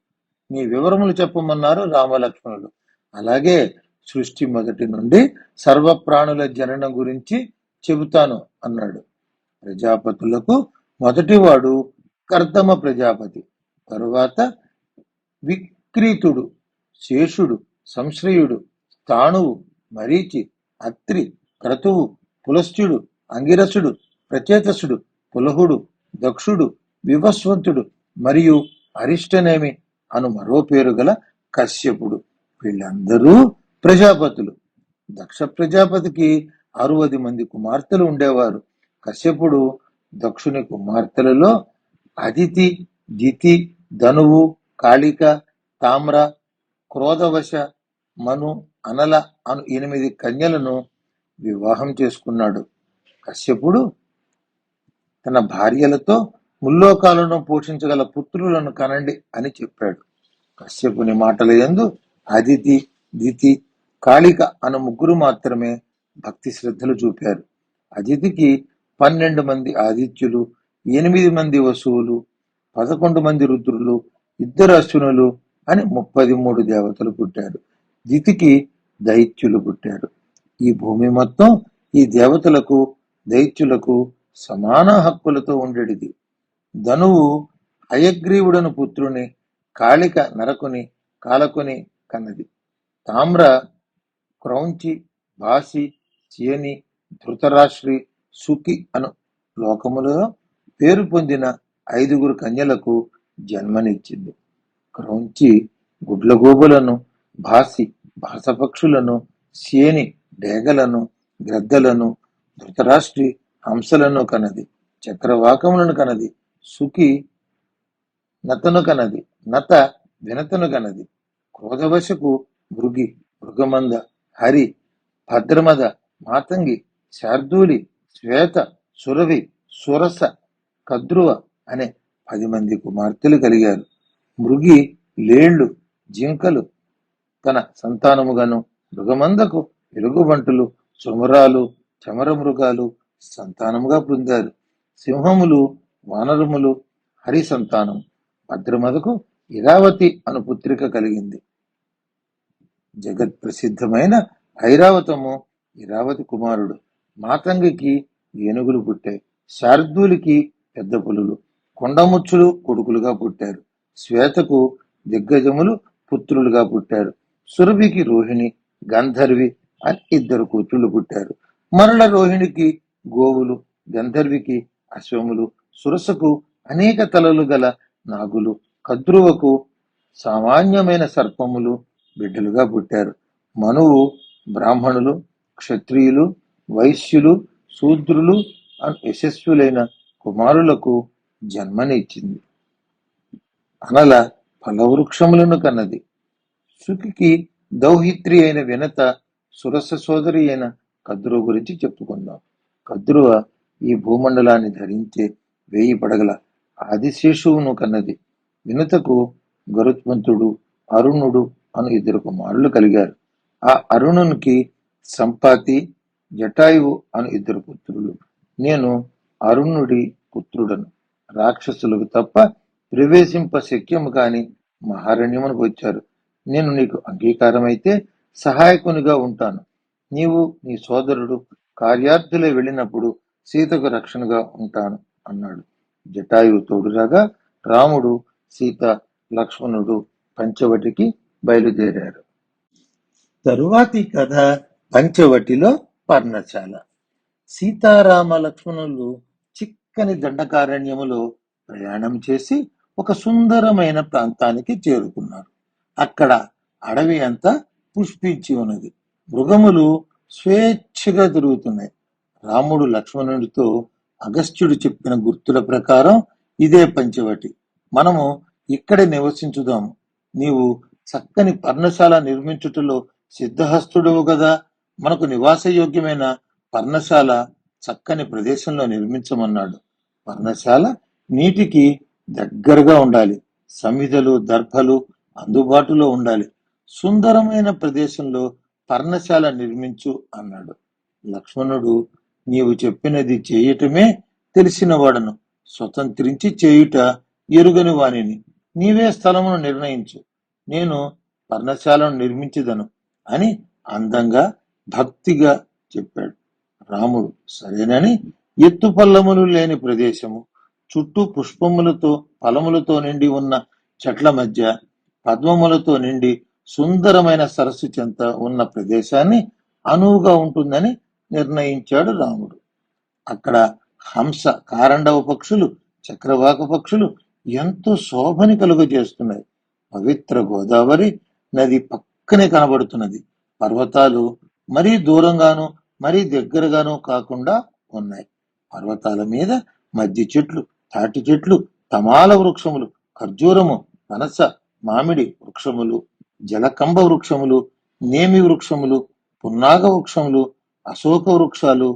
మీ వివరములు చెప్పమన్నారు రామలక్ష్మణులు. అలాగే, సృష్టి మొదటి నుండి సర్వప్రాణుల జననం గురించి చెబుతాను అన్నాడు. ప్రజాపతులకు మొదటివాడు కర్దమ ప్రజాపతి, తరువాత విక్రీతుడు, శేషుడు, సంశ్రయుడు, స్థాణువు, మరీచి, అత్రి, క్రతువు, పులస్త్యుడు, అంగిరసుడు, ప్రచేతసుడు, పులహుడు, దక్షుడు, వివస్వంతుడు మరియు అరిష్టనేమి అను మరో పేరు గల కశ్యపుడు. వీళ్ళందరూ ప్రజాపతులు. దక్ష ప్రజాపతికి 60 మంది కుమార్తెలు ఉండేవారు. కశ్యపుడు దక్షుని కుమార్తెలలో అదితి, దితి, ధనువు, కాళిక, తామ్ర, క్రోధవశ, మను, అనల అను 8 కన్యలను వివాహం చేసుకున్నాడు. కశ్యపుడు తన భార్యలతో ముల్లోకాలను పోషించగల పుత్రులను కనండి అని చెప్పాడు. కశ్యపుని మాటల యందు అదితి, దితి, కాళిక అను 3 మాత్రమే భక్తి శ్రద్ధలు చూపారు. అదితికి 12 మంది ఆదిత్యులు, 8 మంది వసువులు, 11 మంది రుద్రులు, 2 అశ్వినులు అని 33 దేవతలు పుట్టారు. దితికి దైత్యులు పుట్టారు. ఈ భూమి మొత్తం ఈ దేవతలకు దైత్యులకు సమాన హక్కులతో ఉండేది. ధనువు హయగ్రీవుడను పుత్రుని, కాళిక నరకుని, కాలకుని కన్నది. తామ్ర క్రౌంచి, బాసి, శియని, ధృతరాష్ట్రి, సుకి అను లోకములో పేరు పొందిన 5 కన్యలకు జన్మనిచ్చింది. క్రౌంచి గుడ్లగూబలను, భాసి భాసపక్షులను, శేని డేగలను, గ్రద్దలను, ధృతరాష్ట్రి హంసలను కనది. చక్రవాకములను కనది. సుఖి నతను కనది. నత వినతను కనది. క్రోధవశకు మృగి, మృగమంద, హరి, భద్రమద, మాతంగి, శార్దూలి, శ్వేత, సురవి, సురస, కద్రువ అనే 10 మంది కుమార్తెలు కలిగారు. మృగి లేళ్లు, జింకలు తన సంతానముగాను, మృగమందకు ఎలుగుబంటులు, సుమరాలు, చమర మృగాలు సంతానముగా పొందారు. సింహములు, వానరములు హరి సంతానం. భద్రమదకు ఇరావతి అను పుత్రిక కలిగింది. జగత్ ప్రసిద్ధమైన ఐరావతము ఇరావతి కుమారుడు. మాతంగికి ఏనుగులు పుట్టాయి. శార్దూలికి పెద్ద పులులు, కొండముచ్చులు కొడుకులుగా పుట్టారు. శ్వేతకు దిగ్గజములు పుత్రులుగా పుట్టారు. సురభికి రోహిణి, గంధర్వి అని 2 కూతుళ్లు పుట్టారు. మరల రోహిణికి గోవులు, గంధర్వికి అశ్వములు, సురసకు అనేక తలలు గల నాగులు, కద్రువకు సామాన్యమైన సర్పములు బిడ్డలుగా పుట్టారు. మనువు బ్రాహ్మణులు, క్షత్రియులు, వైశ్యులు, శూద్రులు యశస్సులైన కుమారులకు జన్మనిచ్చింది. అనల ఫలవృక్షములను కన్నది. సుఖికి దౌహిత్రి అయిన వినత, సురస సోదరి అయిన కద్రువ గురించి చెప్పుకుందాం. కద్రువ ఈ భూమండలాన్ని ధరించే 1000 పడగల ఆదిశేషువును కన్నది. వినతకు గరుత్మంతుడు, అరుణుడు అను 2 కుమారులు కలిగారు. ఆ అరుణునికి సంపాతి, జటాయువు అను 2 పుత్రులు. నేను అరుణుడి పుత్రుడను. రాక్షసులకు తప్ప ప్రవేశింప శక్యము కాని మహారణ్యమునకు వచ్చారు. నేను నీకు అంగీకారమైతే సహాయకునిగా ఉంటాను. నీవు నీ సోదరుడు కార్యార్థులై వెళ్ళినప్పుడు సీతకు రక్షణగా ఉంటాను అన్నాడు. జటాయువు తోడురాగా రాముడు, సీత, లక్ష్మణుడు పంచవటికి బయలుదేరారు. తరువాతి కథ పంచవటిలో పర్ణశాల. సీతారామ లక్ష్మణులు చిక్కని దండకారణ్యములో ప్రయాణం చేసి ఒక సుందరమైన ప్రాంతానికి చేరుకున్నారు. అక్కడ అడవి అంతా పుష్పించి ఉన్నది. మృగములు స్వేచ్ఛగా తిరుగుతున్నాయి. రాముడు లక్ష్మణుడితో అగస్త్యుడు చెప్పిన గుర్తుల ప్రకారం ఇదే పంచవటి. మనము ఇక్కడే నివసించుదాము. నీవు చక్కని పర్ణశాల నిర్మించుటలో సిద్ధహస్తుడువు గదా. మనకు నివాసయోగ్యమైన పర్ణశాల చక్కని ప్రదేశంలో నిర్మించమన్నాడు. పర్ణశాల నీటికి దగ్గరగా ఉండాలి. సమిధలు, దర్భలు అందుబాటులో ఉండాలి. సుందరమైన ప్రదేశంలో పర్ణశాల నిర్మించు అన్నాడు. లక్ష్మణుడు, నీవు చెప్పినది చేయటమే తెలిసిన వాడను, స్వతంత్రించి చేయుట ఎరుగని వానిని. నీవే స్థలమును నిర్ణయించు, నేను పర్ణశాలను నిర్మించదను అని అందంగా భక్తిగా చెప్పాడు. రాముడు సరేనని ఎత్తుపల్లములు లేని ప్రదేశము, చుట్టూ పుష్పములతో ఫలములతో నిండి ఉన్న చెట్ల మధ్య పద్మములతో నిండి సుందరమైన సరస్సు చెంత ఉన్న ప్రదేశాన్ని అనువుగా ఉంటుందని నిర్ణయించాడు రాముడు. అక్కడ హంస, కారండవ పక్షులు, చక్రవాక పక్షులు ఎంతో శోభని కలుగజేస్తున్నాయి. పవిత్ర గోదావరి నది పక్కనే కనబడుతున్నది. పర్వతాలు మరీ దూరంగాను మరీ దగ్గరగాను కాకుండా ఉన్నాయి. పర్వతాల మీద మధ్య చెట్లు, తాటి చెట్లు, తమాల వృక్షములు, ఖర్జూరము, పనస, మామిడి వృక్షములు, జలకంబ వృక్షములు, నేమి వృక్షములు, పున్నాగ వృక్షములు, అశోక వృక్షాలు,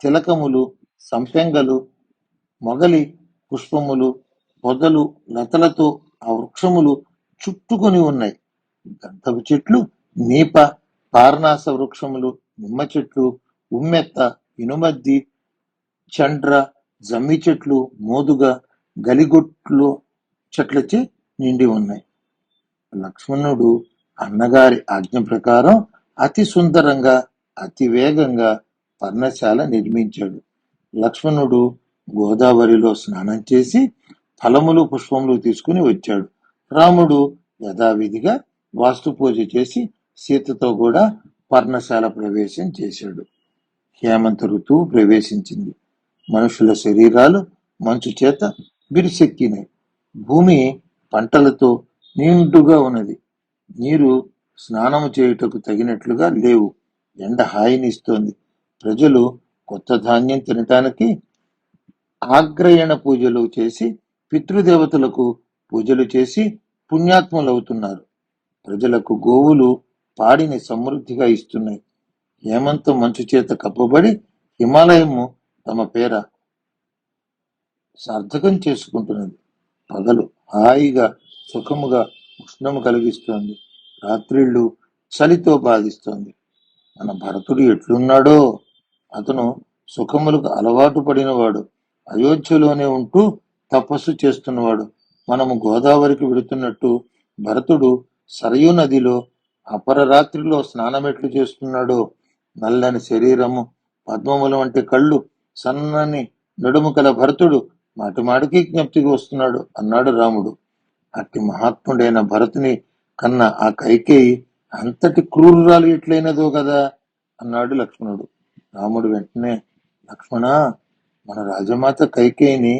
తిలకములు, సంపెంగలు, మొగలి పుష్పములు, పొదలు, లతలతో ఆ వృక్షములు చుట్టుకొని ఉన్నాయి. గంధపు చెట్లు, నీప, పార్నాస వృక్షములు, నిమ్మ చెట్లు, ఉమ్మెత్త, ఇనుమద్ది, చండ్ర, జమ్మి చెట్లు, మోదుగ, గలిగొట్లు చెట్లచే నిండి ఉన్నాయి. లక్ష్మణుడు అన్నగారి ఆజ్ఞ ప్రకారం అతి సుందరంగా అతి వేగంగా పర్ణశాల నిర్మించాడు. లక్ష్మణుడు గోదావరిలో స్నానం చేసి ఫలములు పుష్పములు తీసుకుని వచ్చాడు. రాముడు యథావిధిగా వాస్తు పూజ చేసి సీతతో కూడా పర్ణశాల ప్రవేశం చేశాడు. హేమంత ఋతువు ప్రవేశించింది. మనుషుల శరీరాలు మంచు చేత బిరిసెక్కినాయి. భూమి పంటలతో నిండుగా ఉన్నది. నీరు స్నానము చేయుటకు తగినట్లుగా లేవు. ఎండ హాయినిస్తోంది. ప్రజలు కొత్త ధాన్యం తినటానికి ఆగ్రయణ పూజలు చేసి, పితృదేవతలకు పూజలు చేసి పుణ్యాత్ములవుతున్నారు. ప్రజలకు గోవులు పాడిని సమృద్ధిగా ఇస్తున్నాయి. హేమంతం మంచు చేత కప్పబడి హిమాలయము తమ పేర సార్థకం చేసుకుంటున్నది. పగలు హాయిగా సుఖముగా ఉష్ణము కలిగిస్తోంది. రాత్రిళ్ళు చలితో బాధిస్తోంది. మన భరతుడు ఎట్లున్నాడో! అతను సుఖములకు అలవాటు పడినవాడు. అయోధ్యలోనే ఉంటూ తపస్సు చేస్తున్నవాడు. మనము గోదావరికి వెడుతున్నట్టు భరతుడు సరయూ నదిలో అపరరాత్రిలో స్నానమెట్లు చేస్తున్నాడో! నల్లని శరీరము, పద్మముల వంటి కళ్ళు, సన్నని నడుము కల భరతుడు మాటిమాటికి జ్ఞప్తికి వస్తున్నాడు అన్నాడు రాముడు. అట్టి మహాత్ముడైన భరతుని కన్న ఆ కైకేయి అంతటి క్రూరురాలు ఎట్లయినదో కదా అన్నాడు లక్ష్మణుడు. రాముడు వెంటనే, లక్ష్మణ, మన రాజమాత కైకేయిని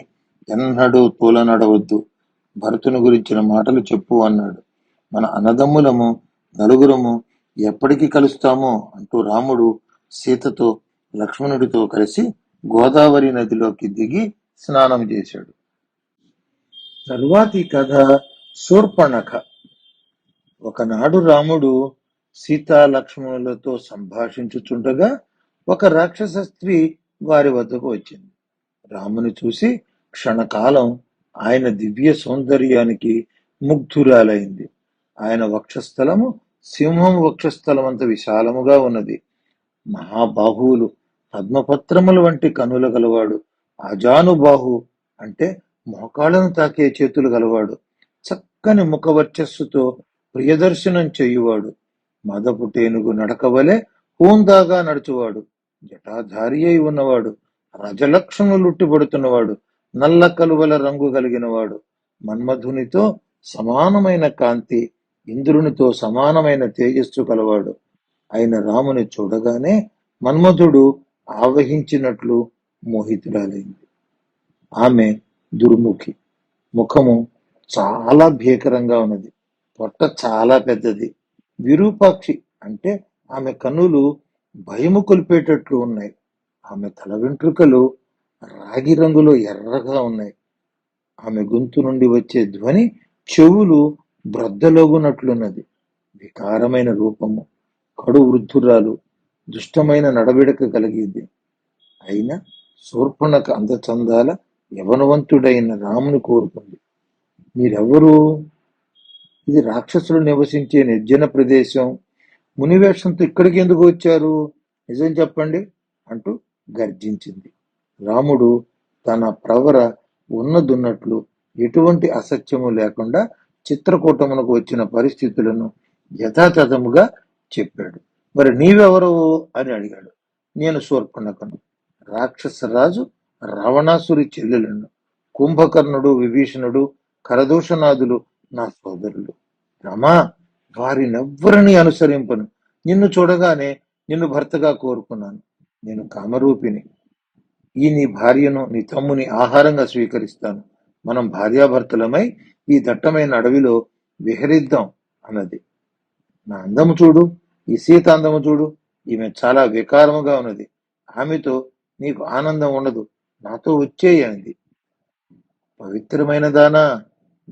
ఎన్నడూ తోలనడవద్దు. భరతుని గురించిన మాటలు చెప్పు అన్నాడు. మన అన్నదమ్ములము నలుగురము ఎప్పటికి కలుస్తామో అంటూ రాముడు సీతతో లక్ష్మణుడితో కలిసి గోదావరి నదిలోకి దిగి స్నానం చేశాడు. తరువాతి కథ శూర్పణఖ. ఒకనాడు రాముడు సీతా లక్ష్మణులతో సంభాషించుచుండగా ఒక రాక్షస స్త్రీ వారి వద్దకు వచ్చింది. రాముని చూసి క్షణకాలం ఆయన దివ్య సౌందర్యానికి ముగ్ధురాలైంది. ఆయన వక్షస్థలము సింహం వక్షస్థలమంత విశాలముగా ఉన్నది. మహాబాహువులు, పద్మపత్రముల వంటి కనుల గలవాడు. అజానుబాహు అంటే మోకాళ్ళను తాకే చేతులు గలవాడు. చక్కని ముఖవర్చస్సుతో ప్రియదర్శనం చేయువాడు. మదపు టేనుగు నడకవలే హూందాగా నడుచువాడు. జటాధారి అయి ఉన్నవాడు. రజలక్షణులుట్టిపడుతున్నవాడు. నల్ల కలువల రంగు కలిగినవాడు. మన్మధునితో సమానమైన కాంతి, ఇంద్రునితో సమానమైన తేజస్సు కలవాడు అయిన రాముని చూడగానే మన్మధుడు ఆవహించినట్లు మోహితురాలైంది. ఆమె దుర్ముఖి. ముఖము చాలా భీకరంగా ఉన్నది. పొట్ట చాలా పెద్దది. విరూపాక్షి అంటే ఆమె కన్నులు భయము కొలిపేటట్లు ఉన్నాయి. ఆమె తల వెంట్రుకలు రాగి రంగులో ఎర్రగా ఉన్నాయి. ఆమె గొంతు నుండి వచ్చే ధ్వని చెవులు బ్రద్దలగునట్లున్నది. వికారమైన రూపము, కడు వృద్ధురాలు, దుష్టమైన నడవడిక కలిగింది. అయినా శూర్పణఖ అందచందాల యవనవంతుడైన రాముని కోరుకుంది. మీరెవరు? ఇది రాక్షసులు నివసించే నిర్జన ప్రదేశం. మునివేషంతో ఇక్కడికి ఎందుకు వచ్చారు? నిజం చెప్పండి అంటూ గర్జించింది. రాముడు తన ప్రవర ఉన్నదున్నట్లు, ఎటువంటి అసత్యము లేకుండా చిత్రకూటమునకు వచ్చిన పరిస్థితులను యథాతథముగా చెప్పాడు. మరి నీవెవరు అని అడిగాడు. నేను శూర్పణఖను, రాక్షసరాజు రావణాసురి చెల్లెలను. కుంభకర్ణుడు, విభీషణుడు, కరదూషణాదులు నా సోదరులు. రమా, వారినెవ్వరిని అనుసరింపను. నిన్ను చూడగానే నిన్ను భర్తగా కోరుకున్నాను. నేను కామరూపిని. ఈ నీ భార్యను, నీ తమ్ముని ఆహారంగా స్వీకరిస్తాను. మనం భార్యాభర్తలమై ఈ దట్టమైన అడవిలో విహరిద్దాం అన్నది. నా అందము చూడు, ఈ సీత అందము చూడు. ఈమె చాలా వికారముగా ఉన్నది. ఆమెతో నీకు ఆనందం ఉండదు. నాతో వచ్చేయండి. పవిత్రమైన దానా,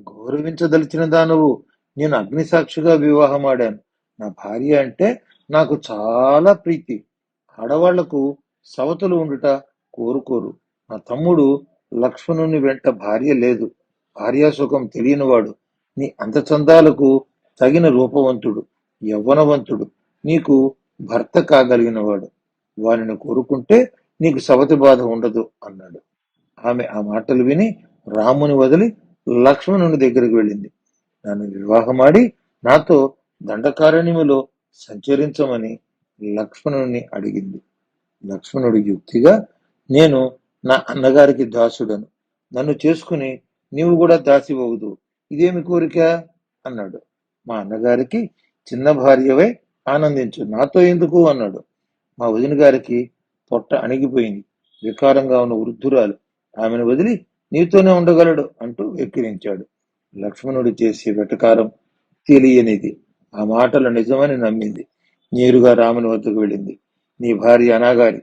గౌరవించదలిచిన దానవు, నేను అగ్నిసాక్షిగా వివాహమాడాను. నా భార్య అంటే నాకు చాలా ప్రీతి. ఆడవాళ్లకు సవతులు ఉండుట కోరుకోరు. నా తమ్ముడు లక్ష్మణుని వెంట భార్య లేదు. భార్యాసుఖం తెలియనివాడు. నీ అంతచందాలకు తగిన రూపవంతుడు, యవ్వనవంతుడు, నీకు భర్త కాగలిగినవాడు. వారిని కోరుకుంటే నీకు సవతి బాధ ఉండదు అన్నాడు. ఆమె ఆ మాటలు విని రాముని వదిలి లక్ష్మణుని దగ్గరికి వెళ్ళింది. నన్ను వివాహమాడి నాతో దండకారణ్యములో సంచరించమని లక్ష్మణుని అడిగింది. లక్ష్మణుడు యుక్తిగా, నేను నా అన్నగారికి దాసుడను. నన్ను చేసుకుని నీవు కూడా దాసివవుదు. ఇదేమి కోరిక అన్నాడు. మా అన్నగారికి చిన్న భార్యవై ఆనందించు, నాతో ఎందుకు అన్నాడు. మా వదిన గారికి పొట్ట అణిగిపోయింది. వికారంగా ఉన్న వృద్ధురాలు. ఆమెను వదిలి నీతోనే ఉండగలడు అంటూ వెక్కిరించాడు. లక్ష్మణుడు చేసే వెటకారం తెలియనిది. ఆ మాటలు నిజమని నమ్మింది. నేరుగా రాముని వద్దకు వెళ్ళింది. నీ భార్య అనాగారి,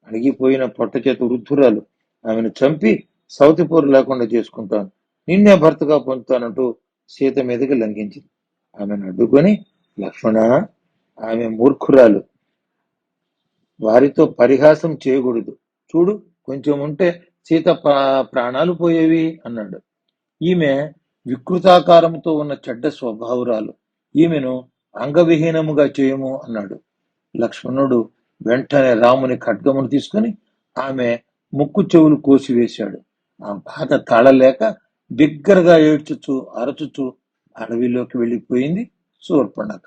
అణిగిపోయిన పొట్టచేత వృద్ధురాలు. ఆమెను చంపి సౌతిపోరు లేకుండా చేసుకుంటాను, నిన్నే భర్తగా పొందుతానంటూ సీత మీదకి లంఘించింది. ఆమెను అడ్డుకొని, లక్ష్మణ, ఆమె మూర్ఖురాలు, వారితో పరిహాసం చేయకూడదు. చూడు, కొంచెం ఉంటే సీత ప్రాణాలు పోయేవి అన్నాడు. ఈమె వికృతాకారంతో ఉన్న చెడ్డ స్వభావురాలు, ఈమెను అంగవిహీనముగా చేయము అన్నాడు. లక్ష్మణుడు వెంటనే రాముని ఖడ్గమును తీసుకుని ఆమె ముక్కు చెవులు కోసివేశాడు. ఆ బాధ తాళలేక బిగ్గరగా ఏడ్చుచు అరచుచు అడవిలోకి వెళ్ళిపోయింది శూర్పణఖ.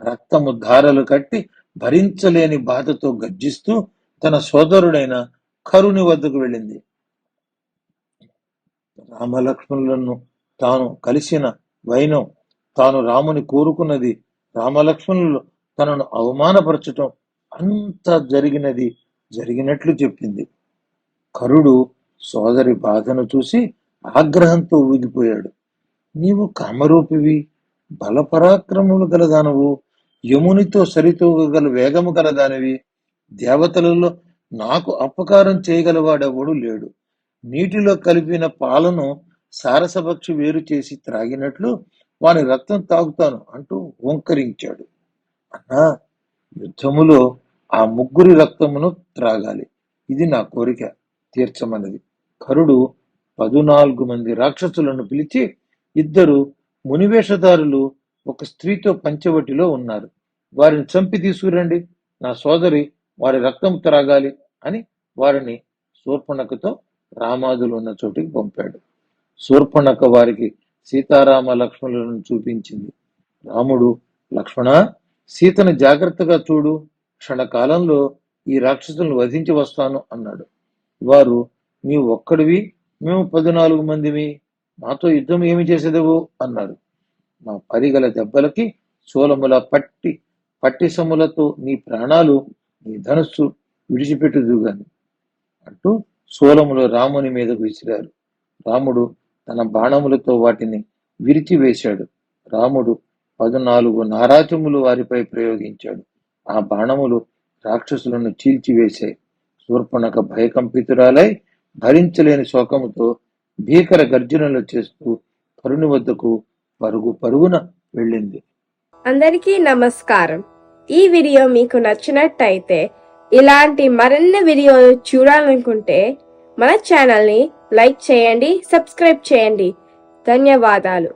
రక్తము ధారలు కట్టి భరించలేని బాధతో గర్జిస్తూ తన సోదరుడైన కరుని వద్దకు వెళ్ళింది. రామలక్ష్మణులను తాను కలిసిన వైనం, తాను రాముని కోరుకున్నది, రామలక్ష్మణులు తనను అవమానపరచటం అంతా జరిగినట్లు చెప్పింది. కరుడు సోదరి బాధను చూసి ఆగ్రహంతో ఊగిపోయాడు. నీవు కామరూపివి, బలపరాక్రమములు గలదానవు, యమునితో సరితూగగల వేగము గలదానివి. దేవతలలో నాకు అపకారం చేయగలవాడెవడు లేడు. నీటిలో కలిపిన పాలను సారసభక్షి వేరు చేసి త్రాగినట్లు వాని రక్తం తాగుతాను అంటూ ఓంకరించాడు. అన్నా, యుద్ధములో ఆ ముగ్గురి రక్తమును త్రాగాలి, ఇది నా కోరిక తీర్చమన్నది. కరుడు 14 మంది రాక్షసులను పిలిచి, 2 మునివేషధారులు ఒక స్త్రీతో పంచవటిలో ఉన్నారు, వారిని చంపి తీసుకురండి, నా సోదరి వారి రక్తం త్రాగాలి అని వారిని శూర్పణఖతో రామాదులు ఉన్న చోటికి పంపాడు. శూర్పణఖ వారికి సీతారామ లక్ష్మణులను చూపించింది. రాముడు, లక్ష్మణ, సీతను జాగ్రత్తగా చూడు, క్షణకాలంలో ఈ రాక్షసులను వధించి వస్తాను అన్నాడు. వారు, నీవు ఒక్కడివి, మేము 14 మందిమి, మాతో యుద్ధం ఏమి చేసేదవు అన్నారు. మా పరిగల దెబ్బలకి శూలముల పట్టిసములతో నీ ప్రాణాలు, నీ ధనుస్సు విడిచిపెట్టుదుగాని అంటూ శూలములు రాముని మీదకు విసిరారు. రాముడు తన బాణములతో వాటిని విరిచివేశాడు. రాముడు 14 నారాచములు వారిపై ప్రయోగించాడు. ఆ బాణములు రాక్షసులను చీల్చివేశాయి. శూర్పణఖ భయకంపితురాలై భరించలేని శోకముతో భీకర గర్జనలు చేస్తూ కరుని వద్దకు పరుగున వెళ్ళింది. అందరికీ నమస్కారం. ఈ వీడియో మీకు నచ్చినట్టయితే, ఇలాంటి మరిన్ని వీడియోలు చూడాలనుకుంటే మన ఛానల్ని లైక్ చేయండి, సబ్స్క్రైబ్ చేయండి. ధన్యవాదాలు.